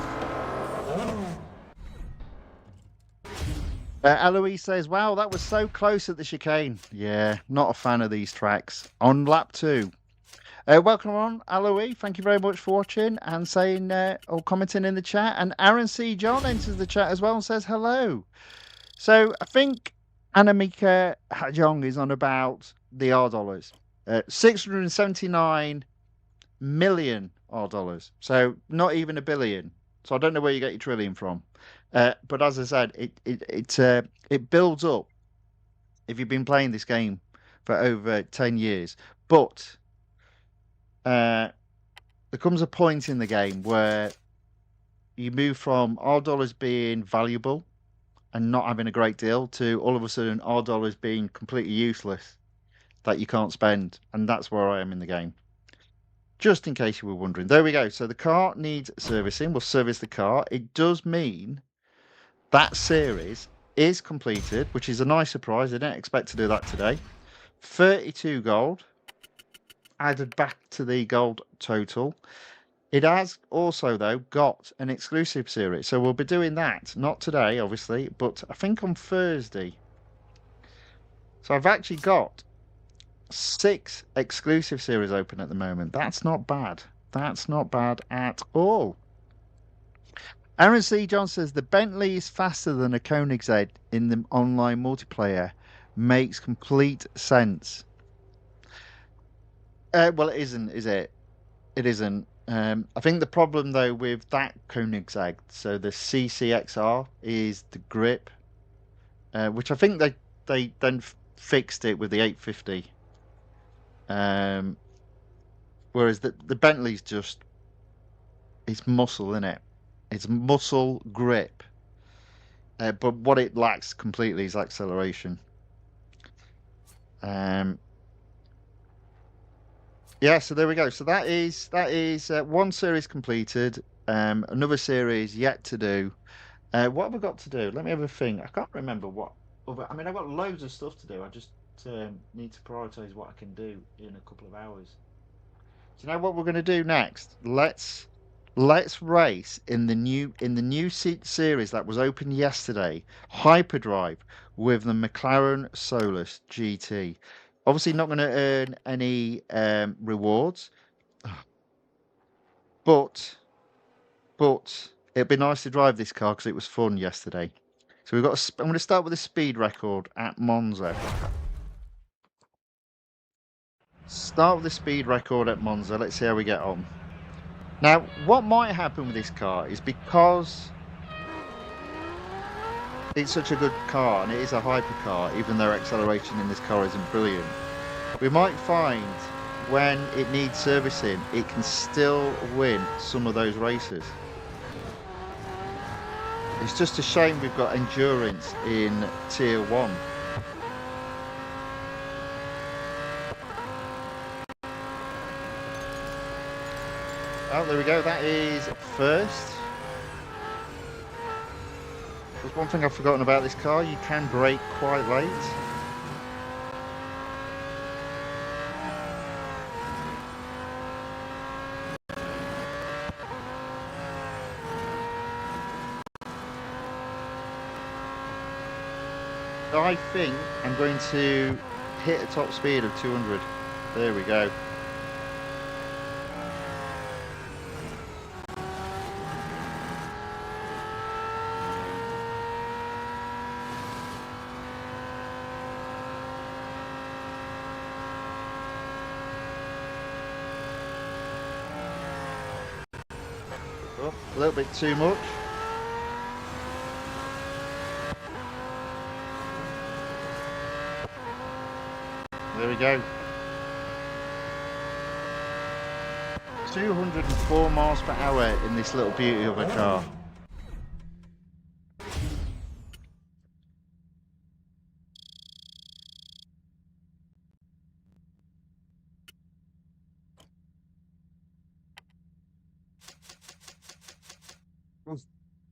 Eloise says, wow, that was so close at the chicane. Yeah, not a fan of these tracks. On lap 2. Welcome on, Aloe. Thank you very much for watching and saying or commenting in the chat. And Aaron C. John enters the chat as well and says hello. So I think Anamika Hajong is on about the R dollars. 679 million R dollars. So not even a billion. So I don't know where you get your trillion from. But as I said, it builds up if you've been playing this game for over 10 years. But there comes a point in the game where you move from R dollars being valuable and not having a great deal to all of a sudden R dollars being completely useless that you can't spend. And that's where I am in the game. Just in case you were wondering. There we go. So the car needs servicing. We'll service the car. It does mean that series is completed, which is a nice surprise. I didn't expect to do that today. 32 gold added back to the gold total. It has also, though, got an exclusive series. So we'll be doing that. Not today, obviously, but I think on Thursday. So I've actually got 6 exclusive series open at the moment. That's not bad. That's not bad at all. Aaron C. John says, the Bentley is faster than a Koenigsegg in the online multiplayer. Makes complete sense. Well, it isn't, is it? It isn't. I think the problem, though, with that Koenigsegg, so the CCXR, is the grip, which I think they then fixed it with the 850. Whereas the Bentley's just, it's muscle, isn't it? It's muscle grip. But what it lacks completely is acceleration. Yeah, so there we go. So that is one series completed. Another series yet to do. What have I got to do? Let me have a think. I can't remember what. I mean, I've got loads of stuff to do. I just need to prioritize what I can do in a couple of hours. Do you know what we're going to do next? Let's race in the new series that was opened yesterday, Hyperdrive, with the McLaren Solus GT. Obviously not going to earn any rewards, but it'd be nice to drive this car because it was fun yesterday. So I'm going to start with a speed record at Monza. Start with the speed record at Monza. Let's see how we get on. Now, what might happen with this car is because it's such a good car and it is a hypercar, even though acceleration in this car isn't brilliant, we might find when it needs servicing, it can still win some of those races. It's just a shame we've got endurance in Tier 1. Oh, there we go. That is first. There's one thing I've forgotten about this car. You can brake quite late. So I think I'm going to hit a top speed of 200. There we go. Oh, a little bit too much. we go. 204 miles per hour in this little beauty of a car.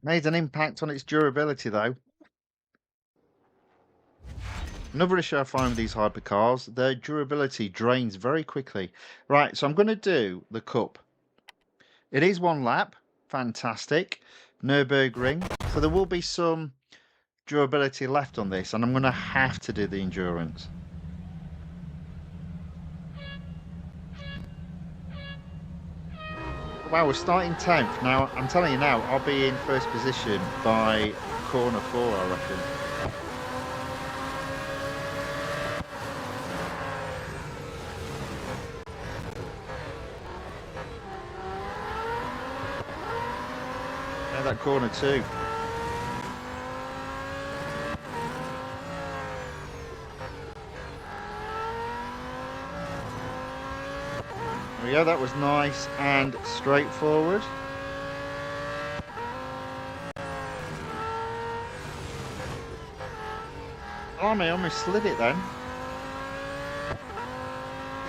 Made an impact on its durability though. Another issue I find with these hypercars, their durability drains very quickly. Right, so I'm going to do the Cup. It is 1 lap, fantastic. Nürburgring, so there will be some durability left on this, and I'm going to have to do the endurance. Wow, we're starting 10th. Now, I'm telling you now, I'll be in first position by corner 4, I reckon. Yeah, that corner 2. There we go, that was nice and straightforward. Oh, I almost slid it then.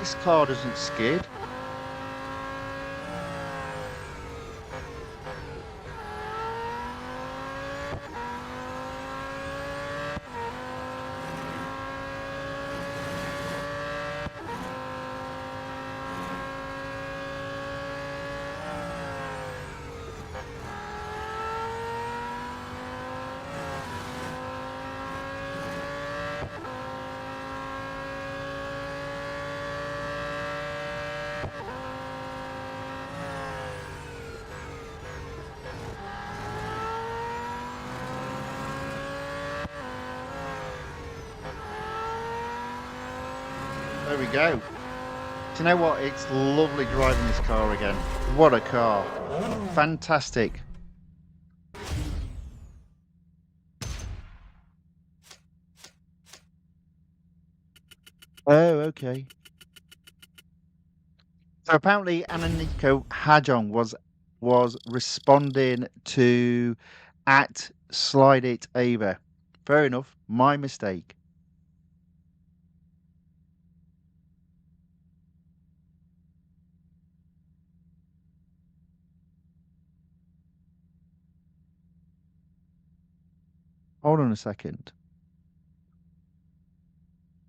This car doesn't skid. There we go. Do you know what? It's lovely driving this car again. What a car. Fantastic. Oh, okay. So apparently Ananiko Hajong was responding to at Slide It Ava. Fair enough. My mistake. Hold on a second.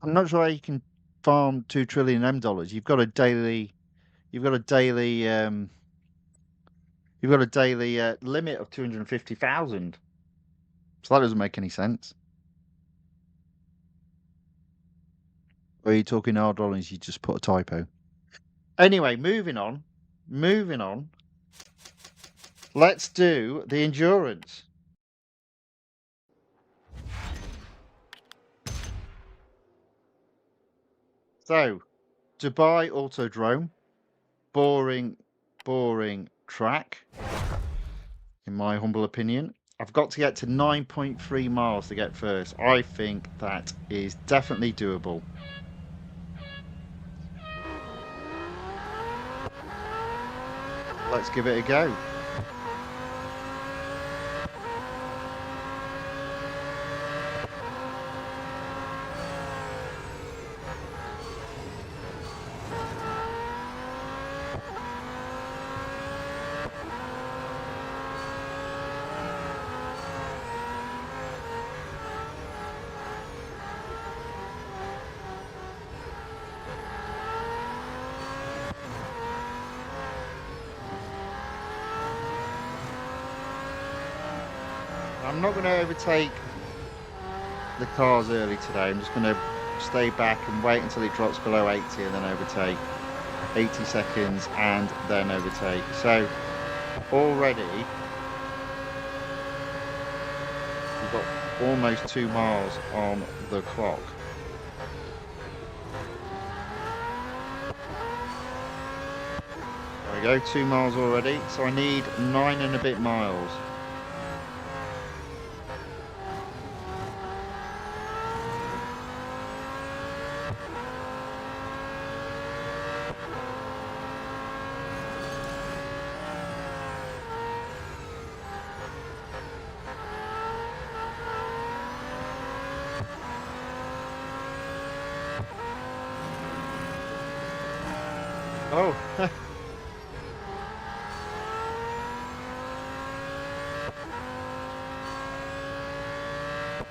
I'm not sure how you can farm $2 trillion M. You've got a daily limit of 250,000. So that doesn't make any sense. Or are you talking $R? You just put a typo. Anyway, moving on. Let's do the endurance. So, Dubai Autodrome, boring track, in my humble opinion. I've got to get to 9.3 miles to get first. I think that is definitely doable. Let's give it a go. I'm not going to overtake the cars early today. I'm just going to stay back and wait until it drops below 80 and then overtake. 80 seconds and then overtake. So already we've got almost 2 miles on the clock. There we go, 2 miles already. So I need 9 and a bit miles. Oh.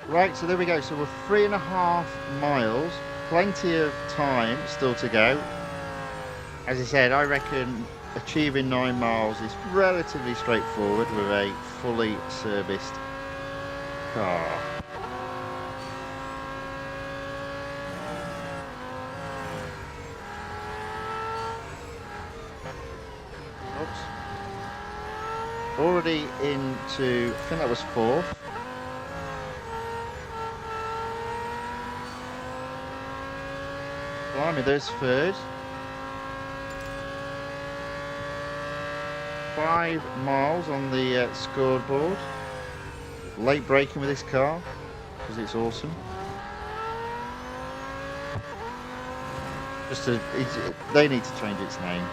Right, so there we go. So we're 3.5 miles. Plenty of time still to go. As I said, I reckon achieving 9 miles is relatively straightforward with a fully serviced car. Oops. Already into, I think that was 4th. Blimey, there's 3rd. 5 miles on the scoreboard. Late braking with this car because it's awesome. They need to change its name.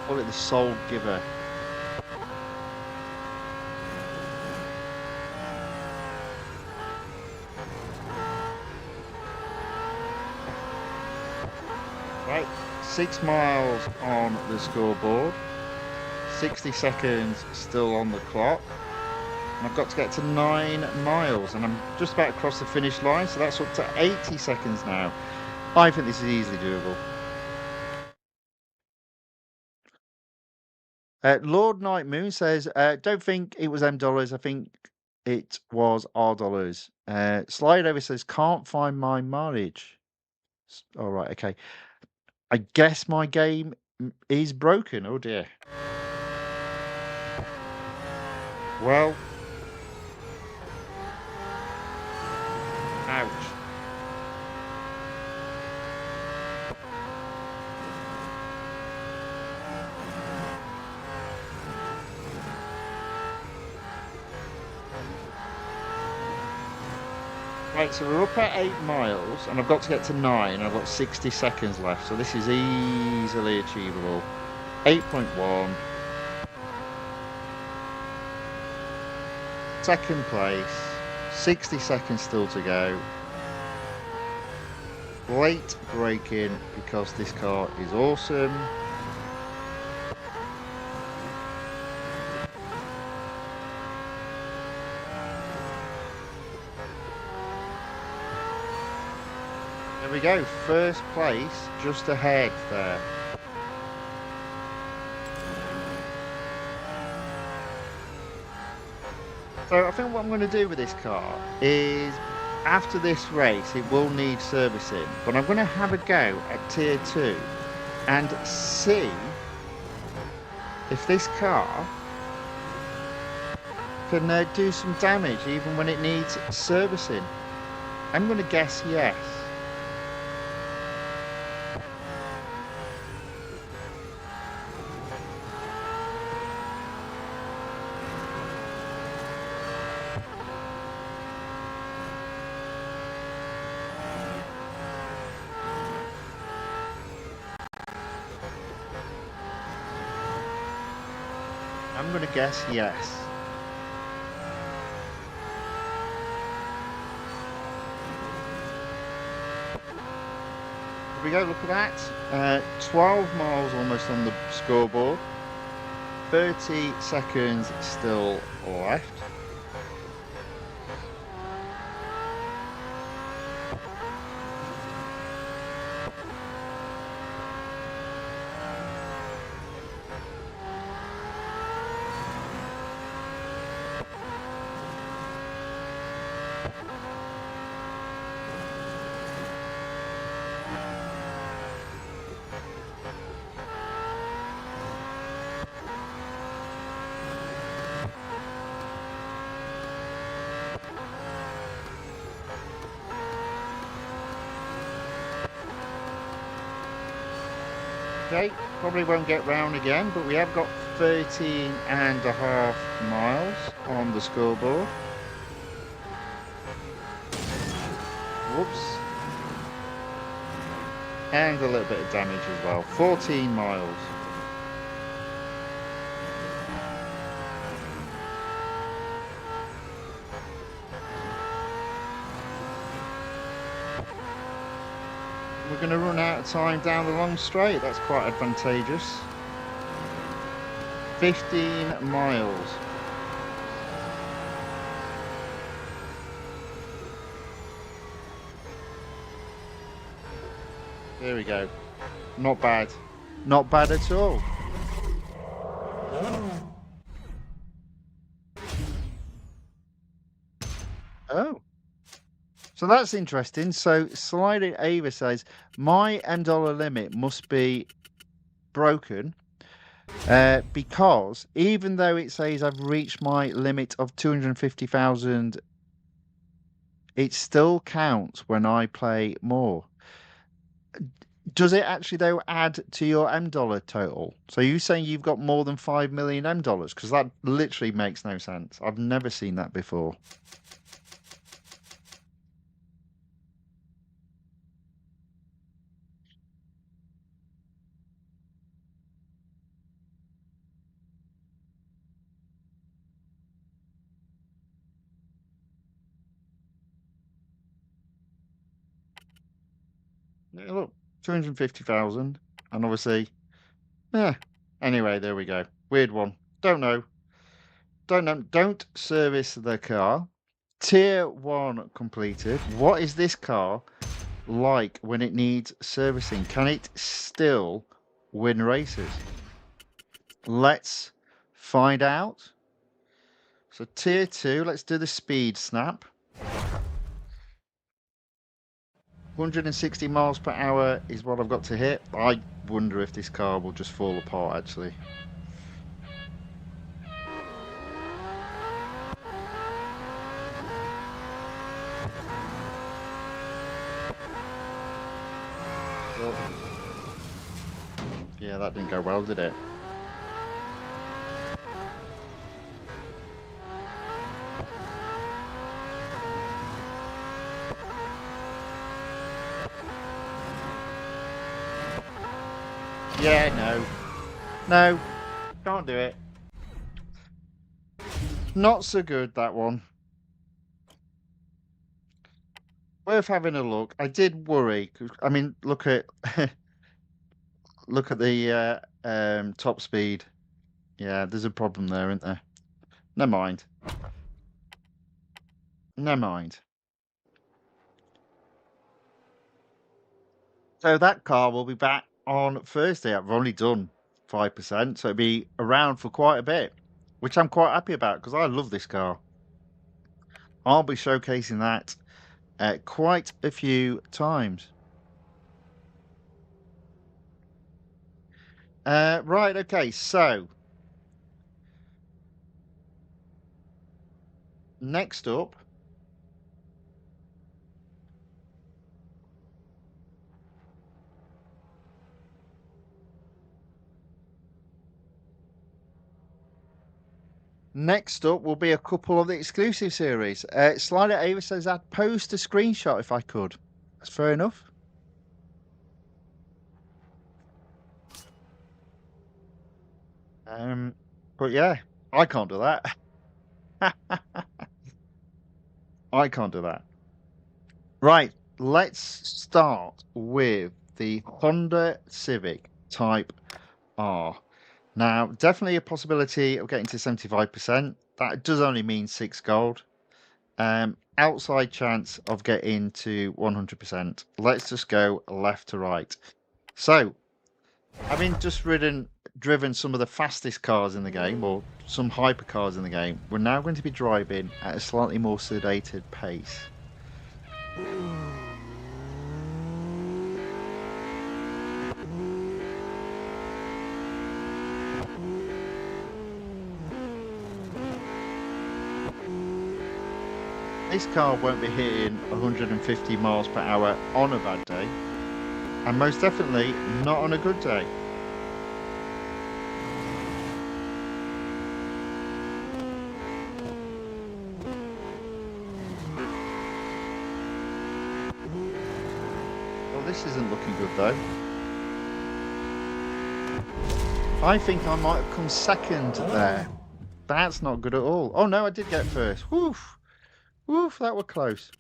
Call it the Soul Giver. Right, 6 miles on the scoreboard, 60 seconds still on the clock, and I've got to get to 9 miles, and I'm just about to cross the finish line, so that's up to 80 seconds now. I think this is easily doable. Lord Night Moon says, don't think it was M dollars, I think it was R dollars. Slide Over says, can't find my mileage. All right, okay. I guess my game is broken. Oh dear. Well, ouch. Right, so we're up at 8 miles, and I've got to get to 9. I've got 60 seconds left, so this is easily achievable. 8.1. Second place. 60 seconds still to go. Late braking because this car is awesome. There we go, first place just ahead there. So I think what I'm going to do with this car is, after this race, it will need servicing, but I'm going to have a go at Tier 2 and see if this car can do some damage even when it needs servicing. I'm going to guess yes. I'm going to guess yes. Here we go, look at that. 12 miles almost on the scoreboard. 30 seconds still left. Okay, probably won't get round again, but we have got 13.5 miles on the scoreboard. Whoops. And a little bit of damage as well. 14 miles. we're going to run out of time down the long straight. That's quite advantageous. 15 miles. There we go. Not bad. Not bad at all. Oh. So that's interesting. So Sliding Ava says, my $M limit must be broken because even though it says I've reached my limit of 250,000, it still counts when I play more. Does it actually, though, add to your $M total? So you saying you've got more than 5 million $M? Because that literally makes no sense. I've never seen that before. Yeah, look, 250,000. And obviously, yeah. Anyway, there we go. Weird one. Don't know. Don't know. Don't service the car. Tier 1 completed. What is this car like when it needs servicing? Can it still win races? Let's find out. So tier 2, let's do the speed snap. 160 miles per hour is what I've got to hit. I wonder if this car will just fall apart actually. Yeah, that didn't go well, did it? Yeah, no. No, can't do it. Not so good, that one. Worth having a look. I did worry. I mean, look at look at the top speed. Yeah, there's a problem there, isn't there? Never mind. Never mind. So that car will be back on Thursday. I've only done 5%, so it'll be around for quite a bit, which I'm quite happy about because I love this car. I'll be showcasing that quite a few times. Right, okay, so next up, will be a couple of the exclusive series. Slider Ava says I'd post a screenshot if I could. That's fair enough. But yeah, I can't do that. I can't do that. Right, let's start with the Honda Civic Type R. Now, definitely a possibility of getting to 75%. That does only mean 6 gold. Outside chance of getting to 100%. Let's just go left to right. So, having just driven some of the fastest cars in the game, or some hypercars in the game, we're now going to be driving at a slightly more sedated pace. This car won't be hitting 150 miles per hour on a bad day, and most definitely not on a good day. Well, this isn't looking good though. I think I might have come second there. That's not good at all. Oh no, I did get first. Woof. Woof, that was close.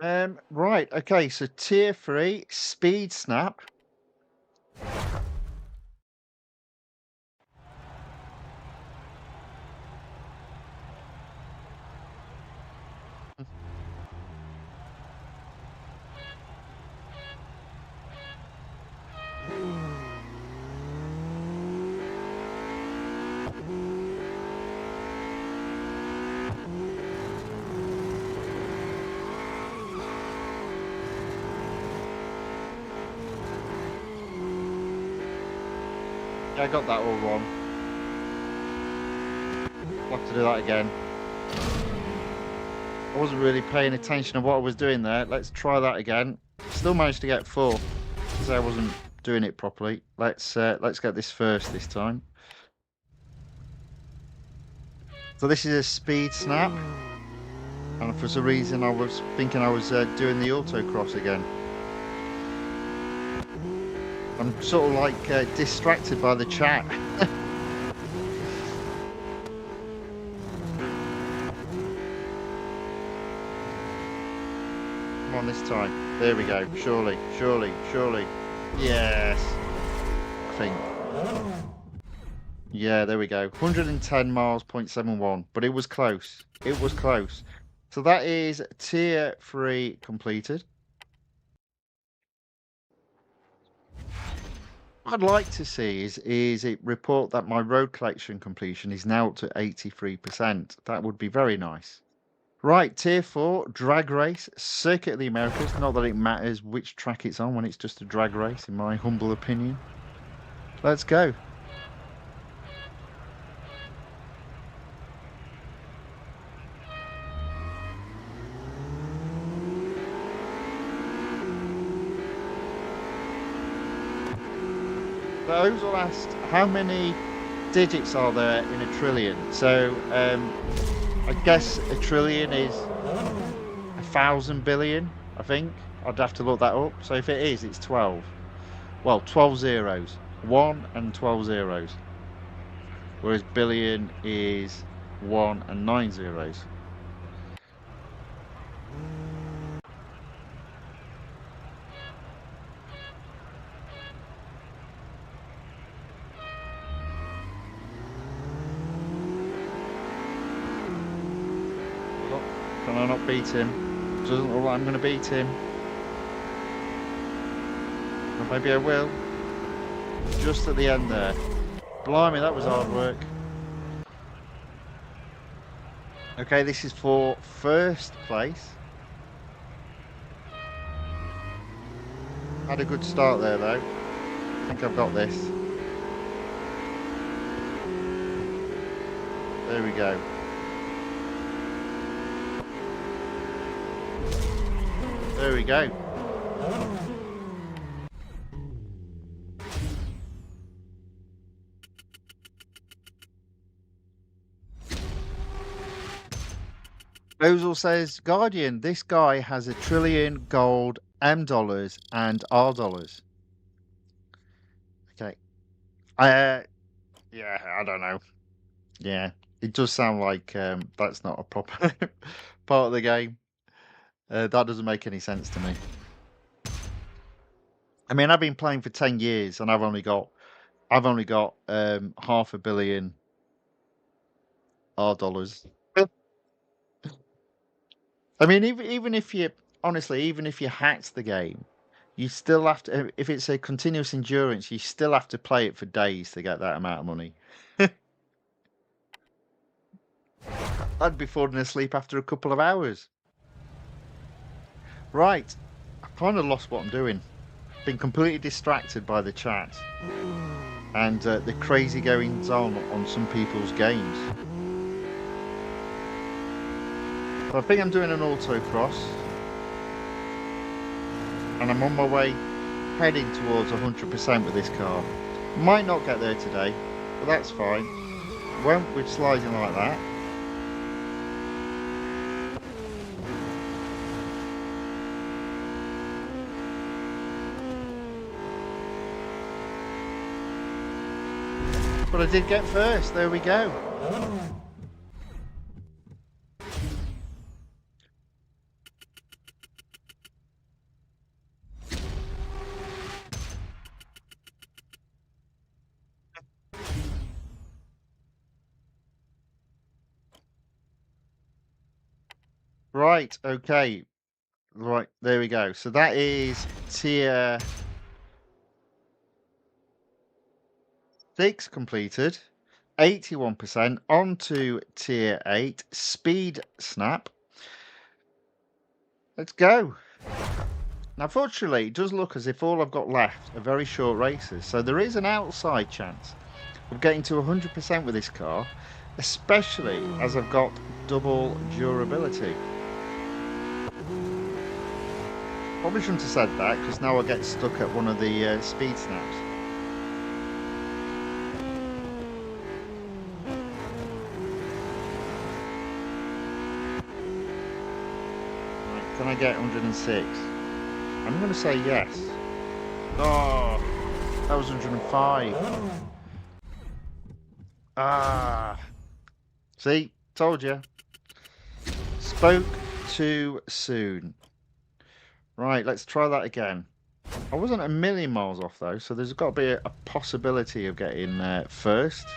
Right, okay, so tier 3, speed snap. Yeah, I got that all wrong. I'll have to do that again. I wasn't really paying attention to what I was doing there. Let's try that again. Still managed to get 4 because I wasn't doing it properly. Let's get this first this time. So this is a speed snap, and for some reason I was thinking I was doing the autocross again. I'm sort of like distracted by the chat. Come on this time. There we go. Surely, surely, surely. Yes. I think. Yeah, there we go. 110 miles, 0.71. But it was close. It was close. So that is tier 3 completed. What I'd like to see is it report that my road collection completion is now up to 83%. That would be very nice. Right, tier 4, drag race, Circuit of the Americas. Not that it matters which track it's on when it's just a drag race, in my humble opinion. Let's go. Those will ask, how many digits are there in a trillion? So, I guess a trillion is 1,000 billion, I think. I'd have to look that up. So if it is, it's 12. Well, 12 zeros. 1 and 12 zeros. Whereas billion is 1 and 9 zeros. Can I not beat him? Doesn't look like I'm going to beat him. Or maybe I will. Just at the end there. Blimey, that was hard work. Okay, this is for first place. Had a good start there though. I think I've got this. There we go. There we go. Ozil says, Guardian, this guy has 1 trillion gold, M dollars, and R dollars. Okay. Yeah, I don't know. Yeah, it does sound like that's not a proper part of the game. That doesn't make any sense to me. I mean, I've been playing for 10 years and I've only got 500 million R dollars. I mean, even if you honestly, even if you hacked the game, you still have to. If it's a continuous endurance, you still have to play it for days to get that amount of money. I'd be falling asleep after a couple of hours. Right, I've kind of lost what I'm doing. Been completely distracted by the chat and the crazy goings on some people's games. So I think I'm doing an autocross, and I'm on my way heading towards 100% with this car. Might not get there today, but that's fine. Won't be sliding like that. But I did get first, there we go. Right, okay. Right, there we go. So that is tier 6 completed. 81% on to tier 8 speed snap. Let's go. Now, fortunately, it does look as if all I've got left are very short races, so there is an outside chance of getting to 100% with this car, especially as I've got double durability. Probably shouldn't have said that, because now I'll get stuck at one of the speed snaps. Right, can I get 106? I'm going to say yes. Oh, that was 105. Ah, see, told you. Spoke too soon. Right, let's try that again. I wasn't a million miles off though, so there's got to be a possibility of getting there first.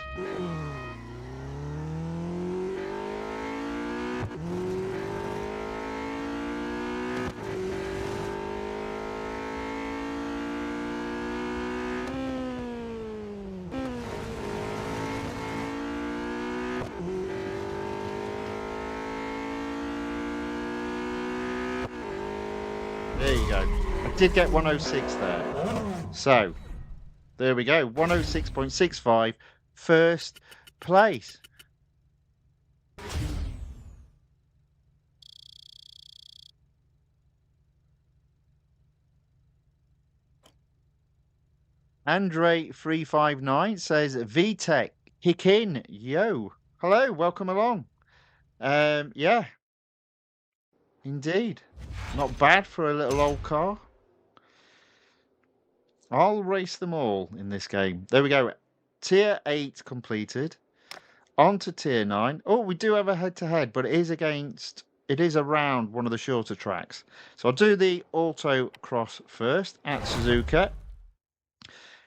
There you go. I did get 106 there. So, there we go. 106.65. First place. Andre359 says, VTech, kick in. Yo. Hello, welcome along. Yeah, indeed. Not bad for a little old car. I'll race them all in this game. There we go. Tier 8 completed. On to tier 9. Oh, we do have a head-to-head, but it is around one of the shorter tracks. So I'll do the autocross first at Suzuka.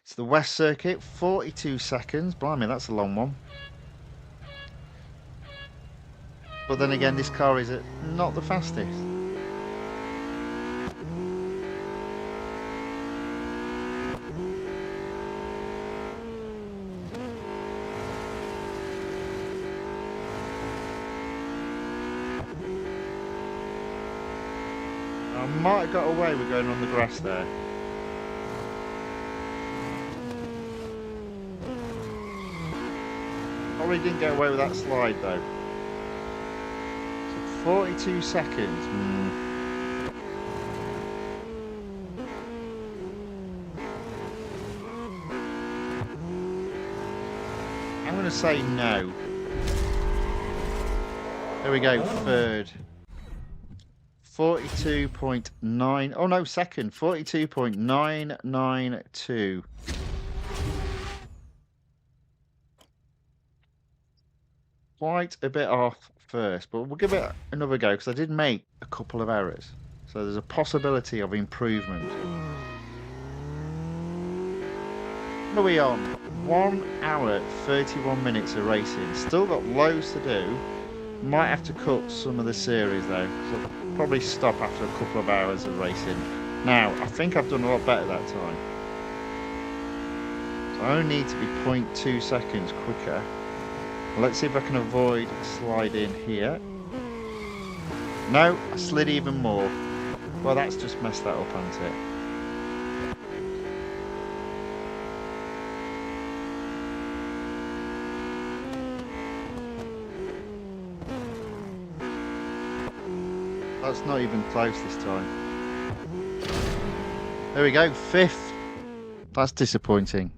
It's the West Circuit, 42 seconds. Blimey, that's a long one. But then again, this car is not the fastest. I might have got away with going on the grass there. Probably didn't get away with that slide though. So 42 seconds. I'm going to say no. There we go, third. 42.9. Oh no, second. 42.992. Quite a bit off first, but we'll give it another go because I did make a couple of errors. So there's a possibility of improvement. What are we on? 1 hour, 31 minutes of racing. Still got loads to do. Might have to cut some of the series though, because I'll probably stop after a couple of hours of racing. Now, I think I've done a lot better that time. So I only need to be 0.2 seconds quicker. Let's see if I can avoid sliding here. No, I slid even more. Well, that's just messed that up, hasn't it? That's not even close this time. There we go, 5th. That's disappointing.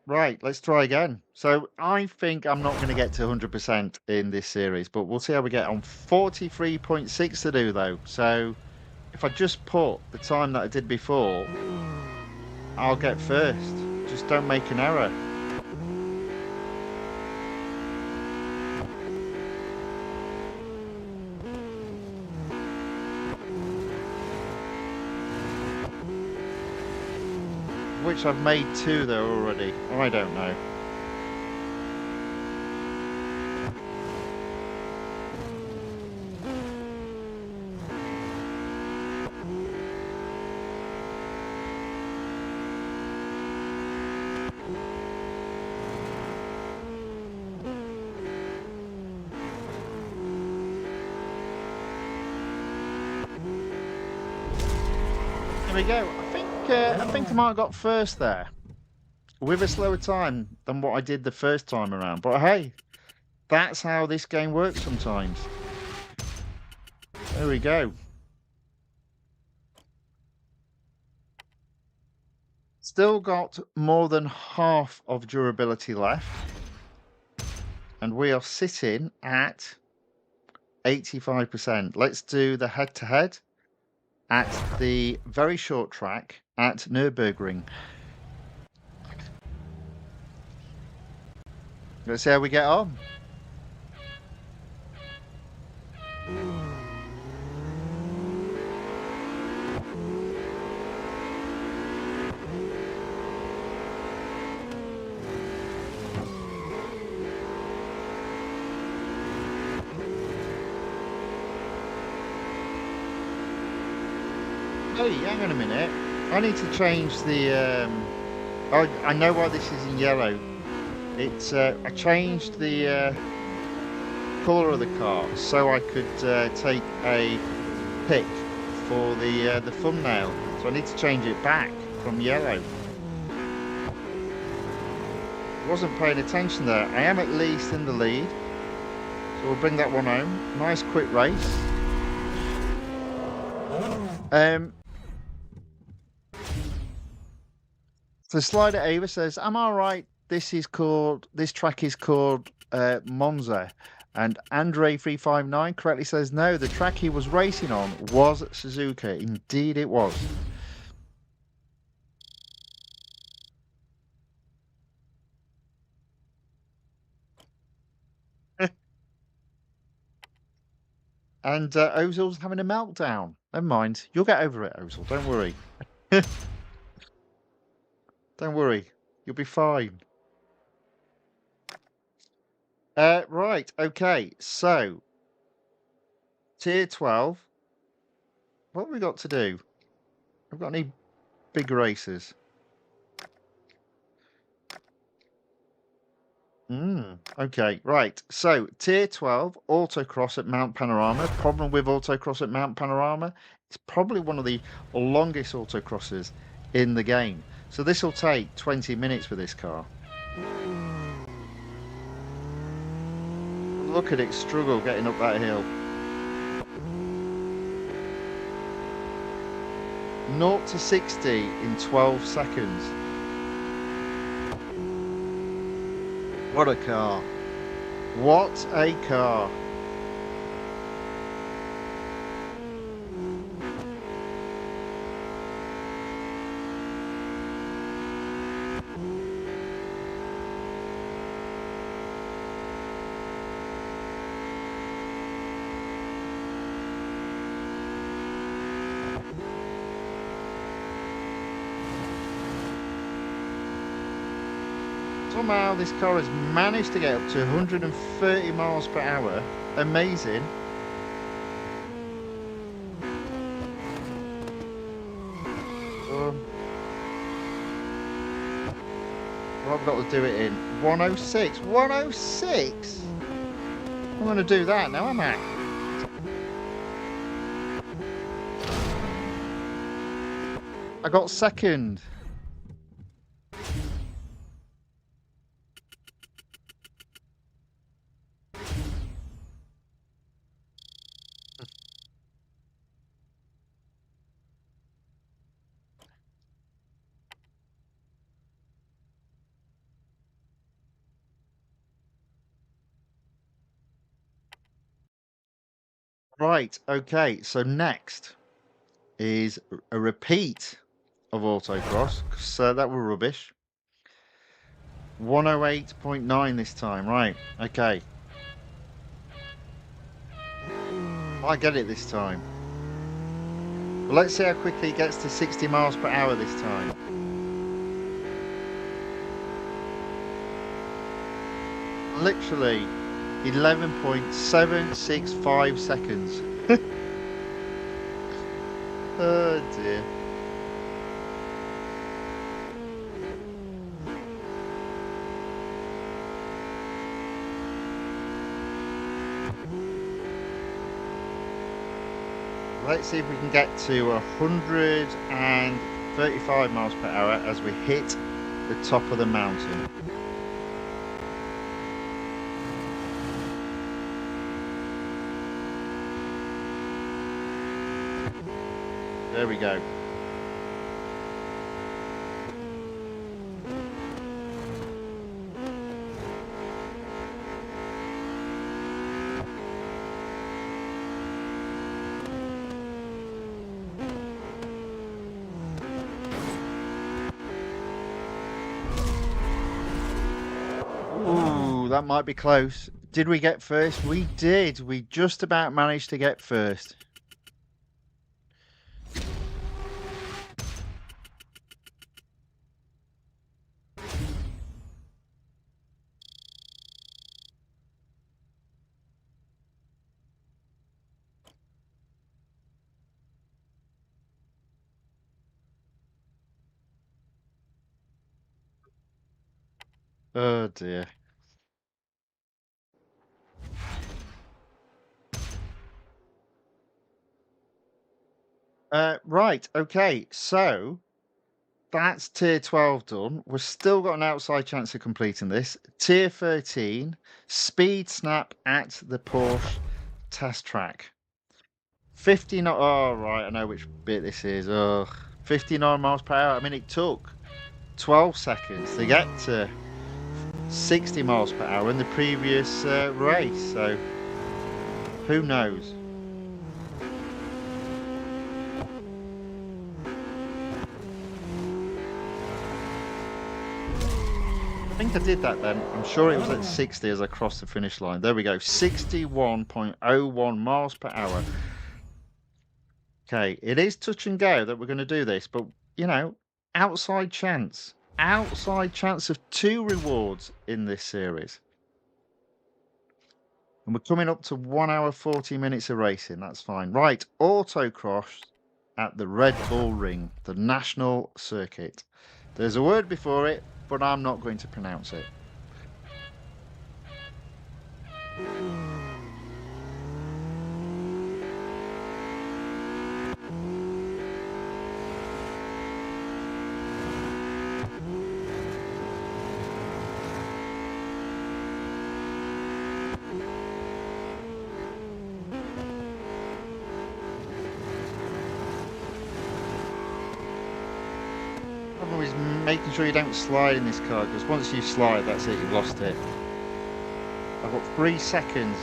Right, let's try again. So I think I'm not going to get to 100% in this series, but we'll see how we get on. 43.6 to do though. So if I just put the time that I did before, I'll get first. Just don't make an error. Which I've made 2 though already. I don't know. There we go. I think I might have got first there with a slower time than what I did the first time around. But hey, that's how this game works sometimes. There we go. Still got more than half of durability left. And we are sitting at 85%. Let's do the head-to-head at the very short track at Nürburgring. Let's see how we get on. Hey, hang on a minute. I need to change the. Oh, I know why this is in yellow. It's. I changed the colour of the car so I could take a pic for the thumbnail. So I need to change it back from yellow. Wasn't paying attention there. I am at least in the lead, so we'll bring that one home. Nice quick race. So Slider Ava says, "Am I right? This track is called Monza." And Andre359 correctly says, "No, the track he was racing on was Suzuka." Indeed, it was. And Ozil's having a meltdown. Never mind, you'll get over it, Ozil. Don't worry. Don't worry, you'll be fine. Right, okay, so tier 12. What have we got to do? Have we got any big races? Okay, right. So tier 12, autocross at Mount Panorama. Problem with autocross at Mount Panorama, it's probably one of the longest autocrosses in the game. So this will take 20 minutes for this car. Look at it struggle getting up that hill. 0 to 60 in 12 seconds. What a car. What a car. Somehow this car has managed to get up to 130 miles per hour. Amazing. What I've got to do it in 106. 106? I'm going to do that now, am I? I got second. Right, okay, so next is a repeat of autocross, because that were rubbish. 108.9 this time, right? Okay. I get it this time. Well, let's see how quickly it gets to 60 miles per hour this time. Literally 11.765 seconds. Oh dear. Let's see if we can get to 135 miles per hour as we hit the top of the mountain. There we go. Ooh, that might be close. Did we get first? We did. We just about managed to get first. Oh dear. Right, okay, so that's tier 12 done. We've still got an outside chance of completing this. Tier 13, speed snap at the Porsche test track. 59, oh right, I know which bit this is. Ugh, 59 miles per hour. I mean, it took 12 seconds to get to 60 miles per hour in the previous race, so who knows? I think I did that then. I'm sure it was at 60 as I crossed the finish line. There we go, 61.01 miles per hour. Okay, it is touch and go that we're going to do this, but you know, outside chance of 2 rewards in this series. And we're coming up to 1 hour 40 minutes of racing. That's fine. Right, autocross at the Red Bull Ring, the national circuit. There's a word before it, but I'm not going to pronounce it. Problem is making sure you don't slide in this car, because once you slide, that's it, you've lost it. I've got 3 seconds.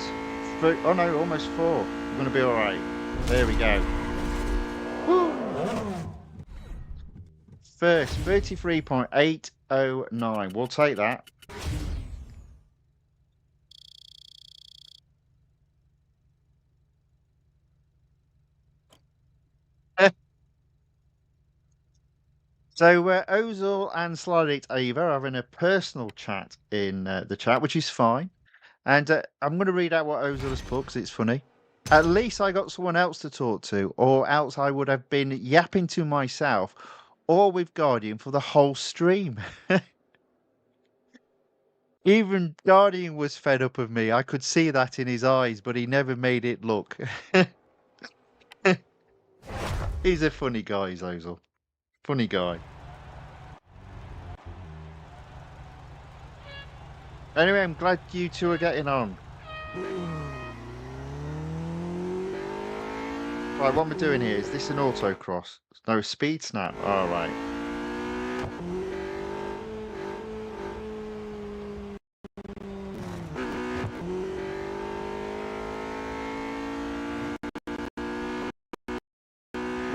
Oh no, almost 4. We're going to be alright. There we go. Woo! First, 33.809. We'll take that. So Ozil and Sladit Ava are having a personal chat in the chat, which is fine. And I'm going to read out what Ozil has put because it's funny. At least I got someone else to talk to, or else I would have been yapping to myself or with Guardian for the whole stream. Even Guardian was fed up of me. I could see that in his eyes, but he never made it look. He's a funny guy, Ozil. Funny guy. Anyway, I'm glad you two are getting on. Right, what am I doing here? Is this an autocross? No, speed snap. All right.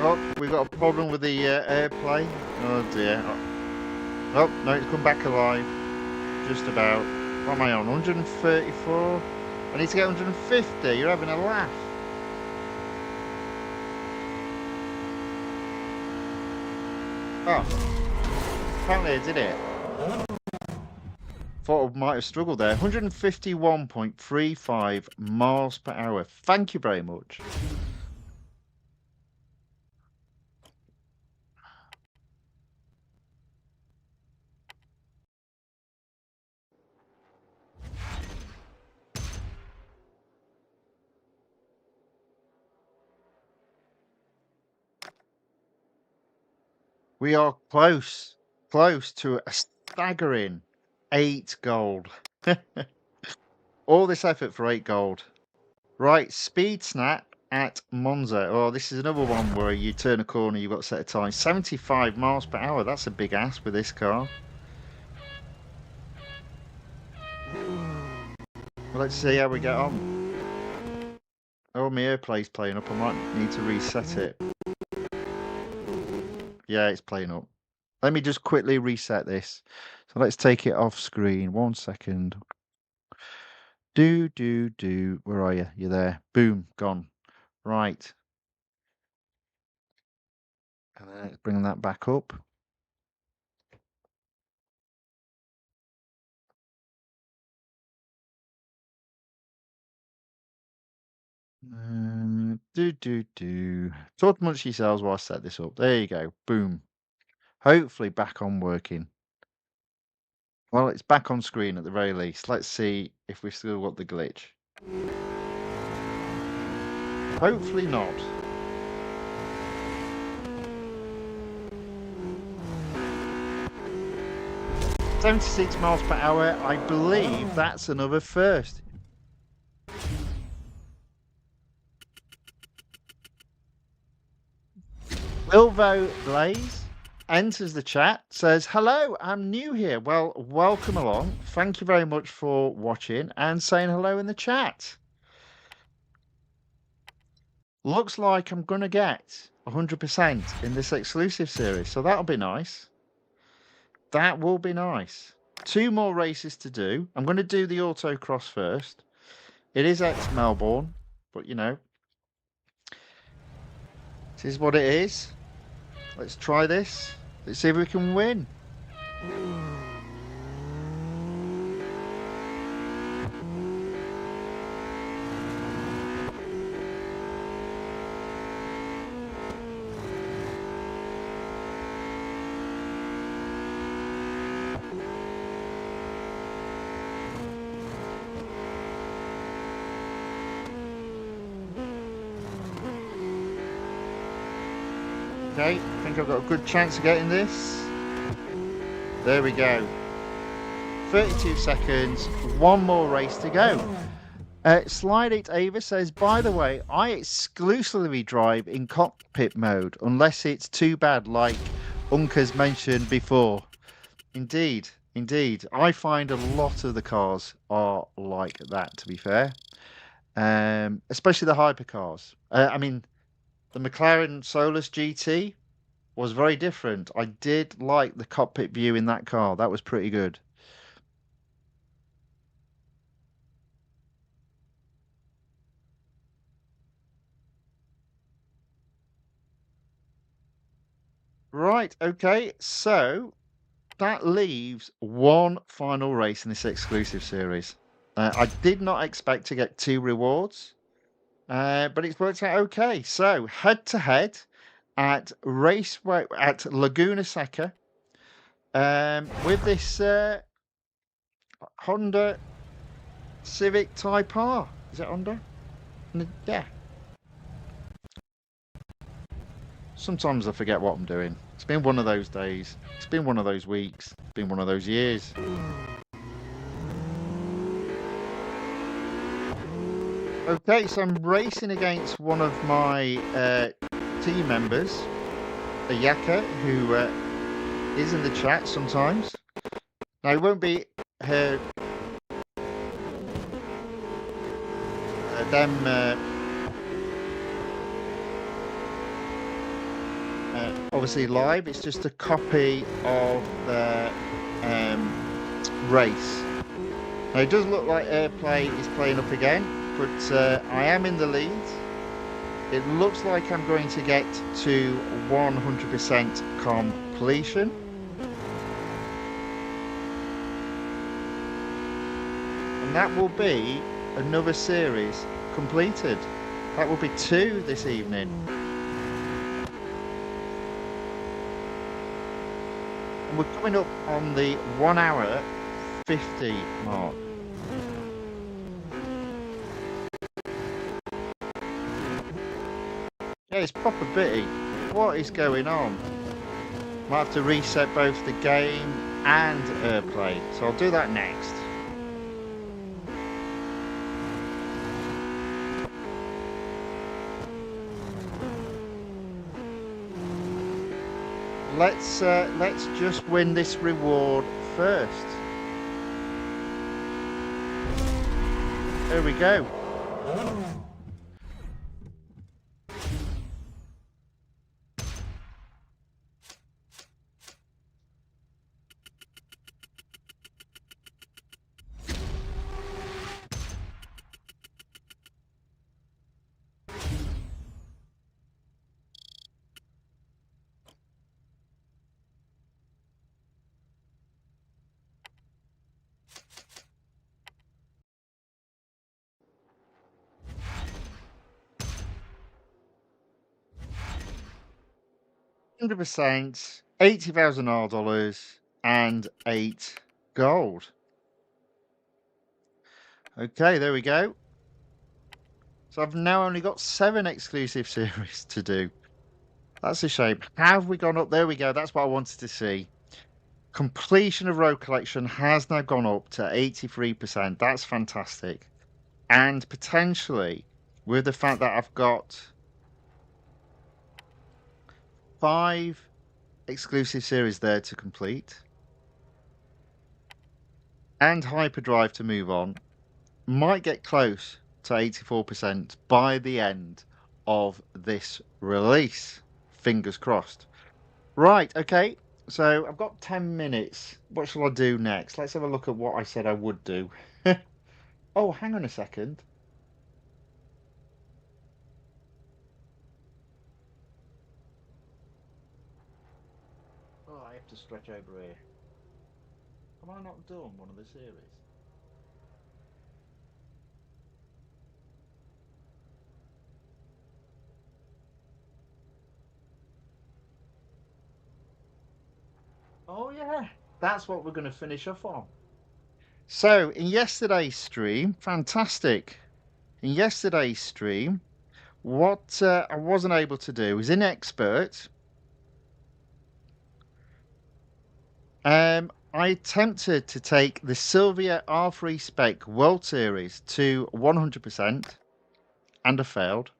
Oh, we've got a problem with the airplay. Oh dear. Oh, no, it's come back alive. Just about. What am I on? 134? I need to get 150. You're having a laugh. Oh, apparently I did it. Thought I might have struggled there. 151.35 miles per hour. Thank you very much. We are close to a staggering 8 gold. All this effort for 8 gold. Right, speed snap at Monza. Oh, this is another one where you turn a corner, you've got to set a time. 75 miles per hour. That's a big ass with this car. Well, let's see how we get on. Oh, my airplay's playing up. I might need to reset it. Yeah, it's playing up. Let me just quickly reset this. So let's take it off screen. 1 second. Do. Where are you? You're there. Boom, gone. Right. And then let's bring that back up. Talk amongst yourselves while I set this up. There you go. Boom. Hopefully back on working. Well, it's back on screen at the very least. Let's see if we've still got the glitch. Hopefully not. $76 miles per hour. I believe that's another first. Ilvo Blaze enters the chat, says, hello, I'm new here. Well, welcome along. Thank you very much for watching and saying hello in the chat. Looks like I'm going to get 100% in this exclusive series, so that'll be nice. That will be nice. 2 more races to do. I'm going to do the autocross first. It is ex-Melbourne, but you know, it is what it is. Let's try this. Let's see if we can win. Okay, I think I've got a good chance of getting this. There we go. 32 seconds, 1 more race to go. Slide 8 Ava says, by the way, I exclusively drive in cockpit mode, unless it's too bad, like Unca's mentioned before. Indeed. I find a lot of the cars are like that, to be fair. Especially the hypercars. I mean, the McLaren Solus GT was very different. I did like the cockpit view in that car. That was pretty good. Right, okay, so that leaves 1 final race in this exclusive series. I did not expect to get 2 rewards, but it's worked out okay. So head-to-head at Raceway at Laguna Seca with this Honda Civic Type R. Is it Honda? Yeah. Sometimes I forget what I'm doing. It's been one of those days. It's been one of those weeks. It's been one of those years. Okay, so I'm racing against one of my team members, Ayaka, who is in the chat sometimes. Now, it won't be her, obviously live. It's just a copy of the race. Now, it does look like AirPlay is playing up again, but I am in the lead. It looks like I'm going to get to 100% completion. And that will be another series completed. That will be 2 this evening. And we're coming up on the 1 hour 50 mark. Yeah, it's proper bitty. What is going on? Might have to reset both the game and AirPlay, so I'll do that next. Let's just win this reward first. There we go. $100%, $80,000 and 8 gold. Okay, there we go. So I've now only got 7 exclusive series to do. That's a shame. Have we gone up? There we go. That's what I wanted to see. Completion of road collection has now gone up to 83%. That's fantastic. And potentially, with the fact that I've got 5 exclusive series there to complete and hyperdrive to move on, might get close to 84% by the end of this release. Fingers crossed. Right, okay. So I've got 10 minutes. What shall I do next? Let's have a look at what I said I would do. Oh, hang on a second. Oh, I have to stretch over here. Have I not done one of the series? Oh, yeah. That's what we're going to finish off on. So, in yesterday's stream, fantastic. In yesterday's stream, what I wasn't able to do was in expert. I attempted to take the Silvia R3 Spec World Series to 100% and I failed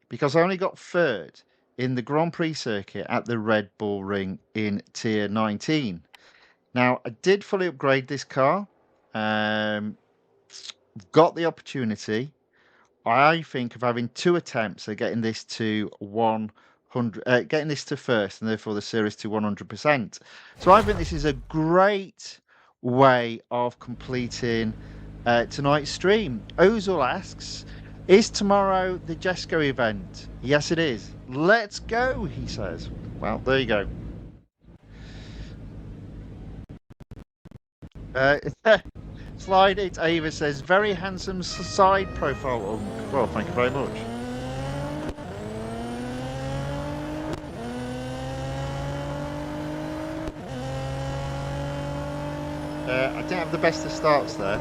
because I only got third in the Grand Prix circuit at the Red Bull Ring in Tier 19. Now, I did fully upgrade this car, got the opportunity, I think, of having 2 attempts at getting this to 100, getting this to first, and therefore the series to 100%. So I think this is a great way of completing tonight's stream. Ozil asks, "Is tomorrow the Jesco event?" Yes, it is. Let's go, he says. Well, there you go. Uh, Slide It Ava says, "Very handsome side profile." Well, thank you very much. I didn't have the best of starts there.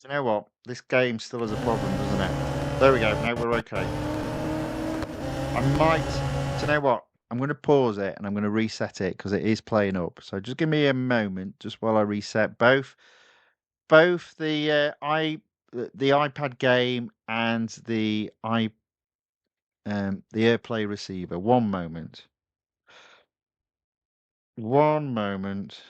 Do you know what? This game still has a problem, doesn't it? There we go. Now we're okay. I might. Do you know what? I'm going to pause it and I'm going to reset it because it is playing up. So just give me a moment, just while I reset both the iPad game and the AirPlay receiver. One moment. One moment.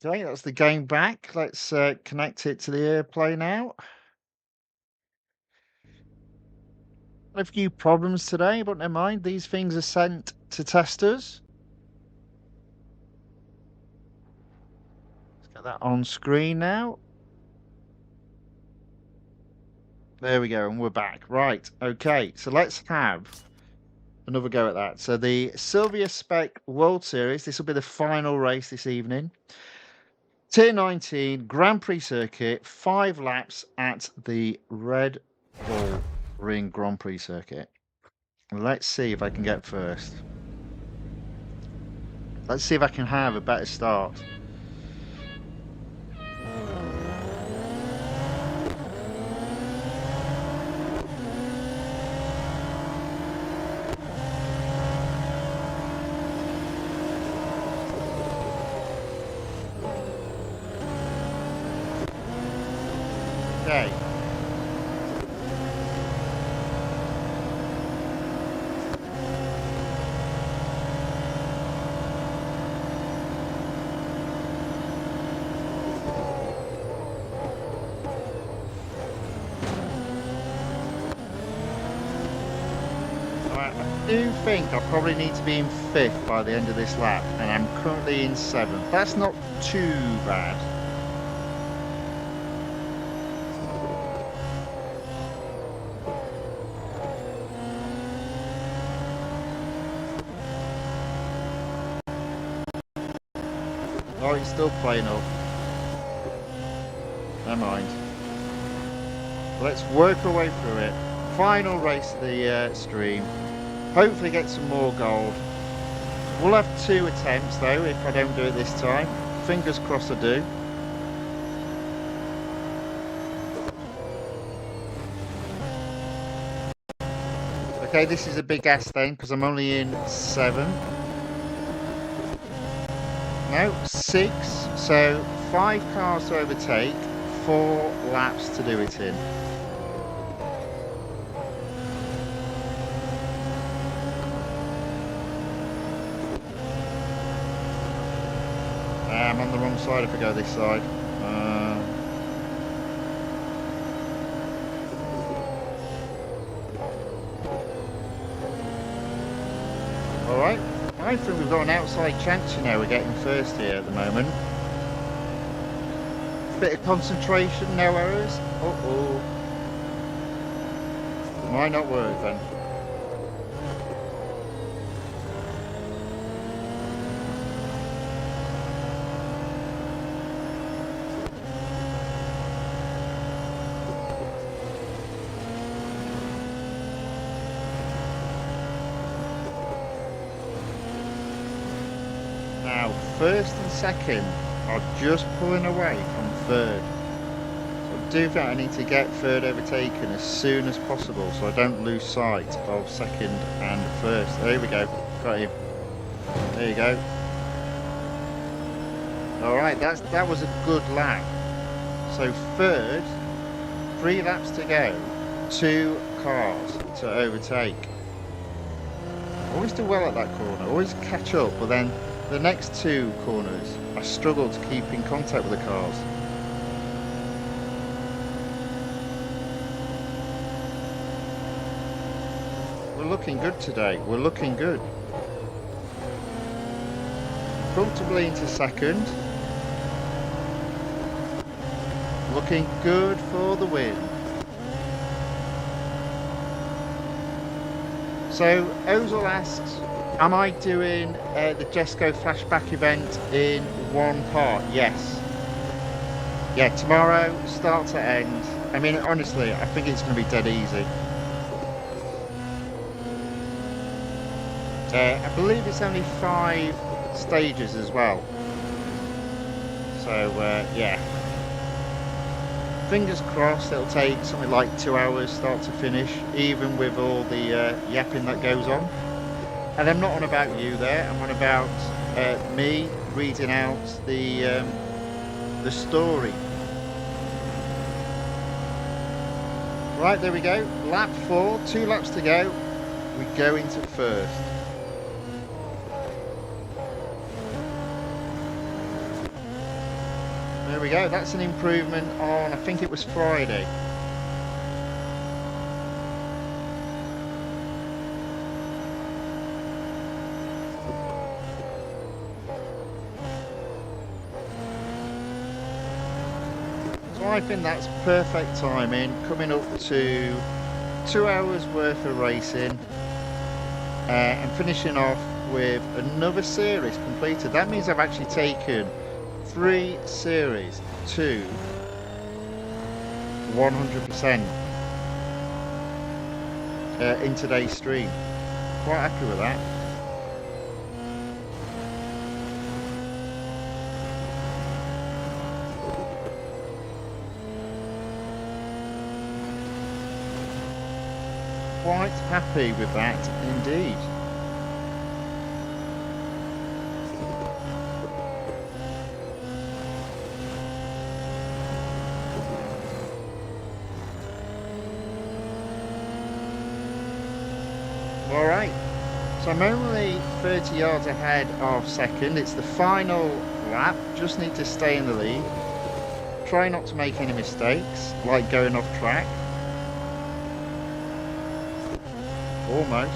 Okay, that's the game back. Let's connect it to the AirPlay now. A few problems today, but never mind. These things are sent to testers. Let's get that on screen now. There we go, and we're back. Right, okay, so let's have another go at that. So the Silvia Spec World Series, this will be the final race this evening. Tier 19 Grand Prix circuit, 5 laps at the Red Bull Ring Grand Prix circuit. Let's see if I can get first. Let's see if I can have a better start. Okay. I do think I probably need to be in 5th by the end of this lap, and I'm currently in 7th. That's not too bad. Oh, he's still playing up. Never mind. Let's work our way through it. Final race of the stream. Hopefully get some more gold. We'll have 2 attempts though if I don't do it this time. Fingers crossed I do. Okay, this is a big ass then because I'm only in 7. No, 6. So 5 cars to overtake, 4 laps to do it in. I'm on the wrong side if I go this side. Alright, I think we've got an outside chance, you know, we're getting first here at the moment. Bit of concentration, no errors. Uh-oh. Might not work then. Now, 1st and 2nd are just pulling away from 3rd. So I do think I need to get 3rd overtaken as soon as possible so I don't lose sight of 2nd and 1st. There we go. Got him. There you go. Alright, that was a good lap. So 3rd, 3 laps to go, 2 cars to overtake. Always do well at that corner, always catch up, but then the next 2 corners, I struggle to keep in contact with the cars. We're looking good today, we're looking good. Comfortably into 2nd. Looking good for the win. So, Ozil asks, am I doing the Jesco flashback event in one part? Yes. Yeah, tomorrow, start to end. I mean, honestly, I think it's going to be dead easy. I believe it's only 5 stages as well. So, yeah. Fingers crossed it'll take something like 2 hours start to finish, even with all the yapping that goes on. And I'm not on about you there, I'm on about me reading out the story. Right, there we go. Lap 4, 2 laps to go. We go into 1st. There we go. That's an improvement on, I think it was Friday. So I think that's perfect timing, coming up to 2 hours worth of racing, and finishing off with another series completed. That means I've actually taken 3 series to 100% in today's stream. Quite happy with that. Quite happy with that indeed. All right, so I'm only 30 yards ahead of second. It's the final lap. Just need to stay in the lead. Try not to make any mistakes, like going off track. Almost.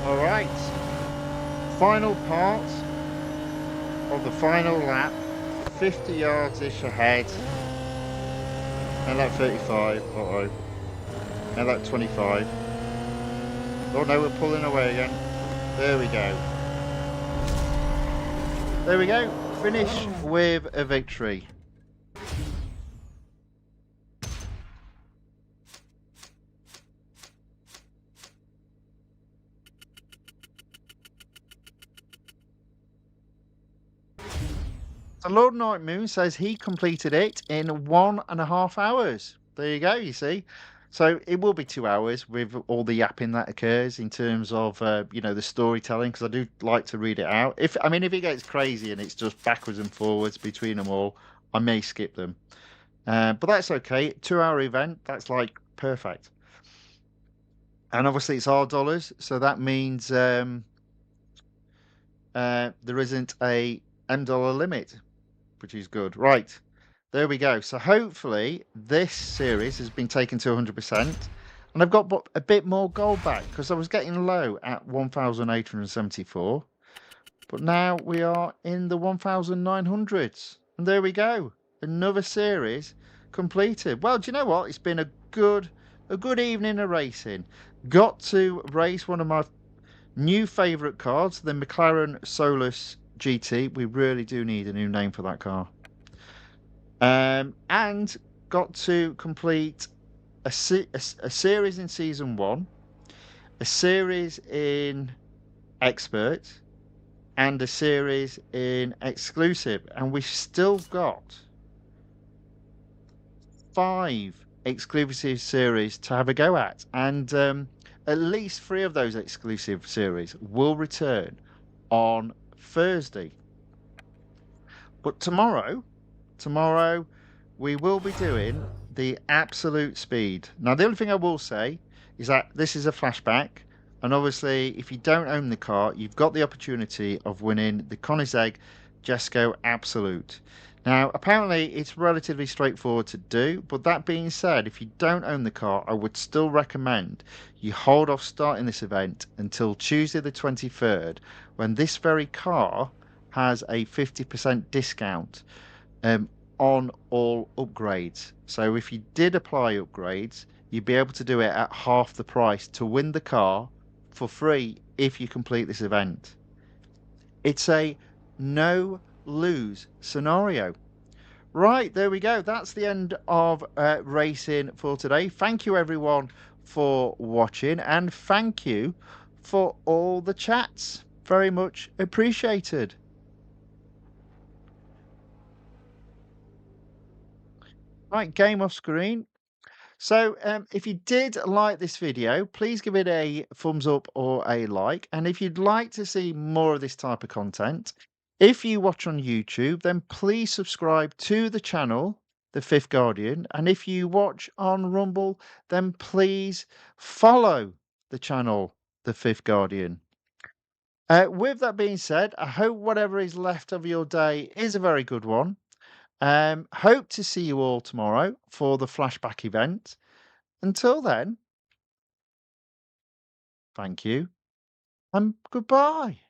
All right, final part of the final lap, 50 yards-ish ahead, and that 35, uh-oh, and that 25. Oh no, we're pulling away again. There we go. There we go, finish with a victory. So Lord Night Moon says he completed it in 1.5 hours. There you go, you see. So it will be 2 hours with all the yapping that occurs in terms of, the storytelling, because I do like to read it out. If it gets crazy and it's just backwards and forwards between them all, I may skip them. But that's okay. 2-hour event, that's like perfect. And obviously it's our dollars, so that means there isn't a $M limit, which is good. Right, there we go. So hopefully this series has been taken to 100%, and I've got a bit more gold back because I was getting low at 1,874, but now we are in the 1,900s, and there we go. Another series completed. Well, do you know what? It's been a good evening of racing. Got to race one of my new favourite cars, the McLaren Solus GT. We really do need a new name for that car. And got to complete a series in Season 1, a series in Expert, and a series in Exclusive. And we've still got 5 exclusive series to have a go at. And at least 3 of those exclusive series will return on Thursday. But tomorrow we will be doing the absolute speed. Now, the only thing I will say is that this is a flashback, and obviously if you don't own the car, you've got the opportunity of winning the Koenigsegg Jesko Absolute. Now, apparently it's relatively straightforward to do, but that being said, if you don't own the car, I would still recommend you hold off starting this event until Tuesday the 23rd, when this very car has a 50% discount on all upgrades. So if you did apply upgrades, you'd be able to do it at half the price to win the car for free if you complete this event. It's a no lose scenario. Right, there we go. That's the end of racing for today. Thank you, everyone, for watching, and thank you for all the chats. Very much appreciated. Right, game off screen. So, if you did like this video, please give it a thumbs up or a like. And if you'd like to see more of this type of content, if you watch on YouTube, then please subscribe to the channel, The Fifth Guardian. And if you watch on Rumble, then please follow the channel, The Fifth Guardian. With that being said, I hope whatever is left of your day is a very good one. Hope to see you all tomorrow for the flashback event. Until then, thank you and goodbye.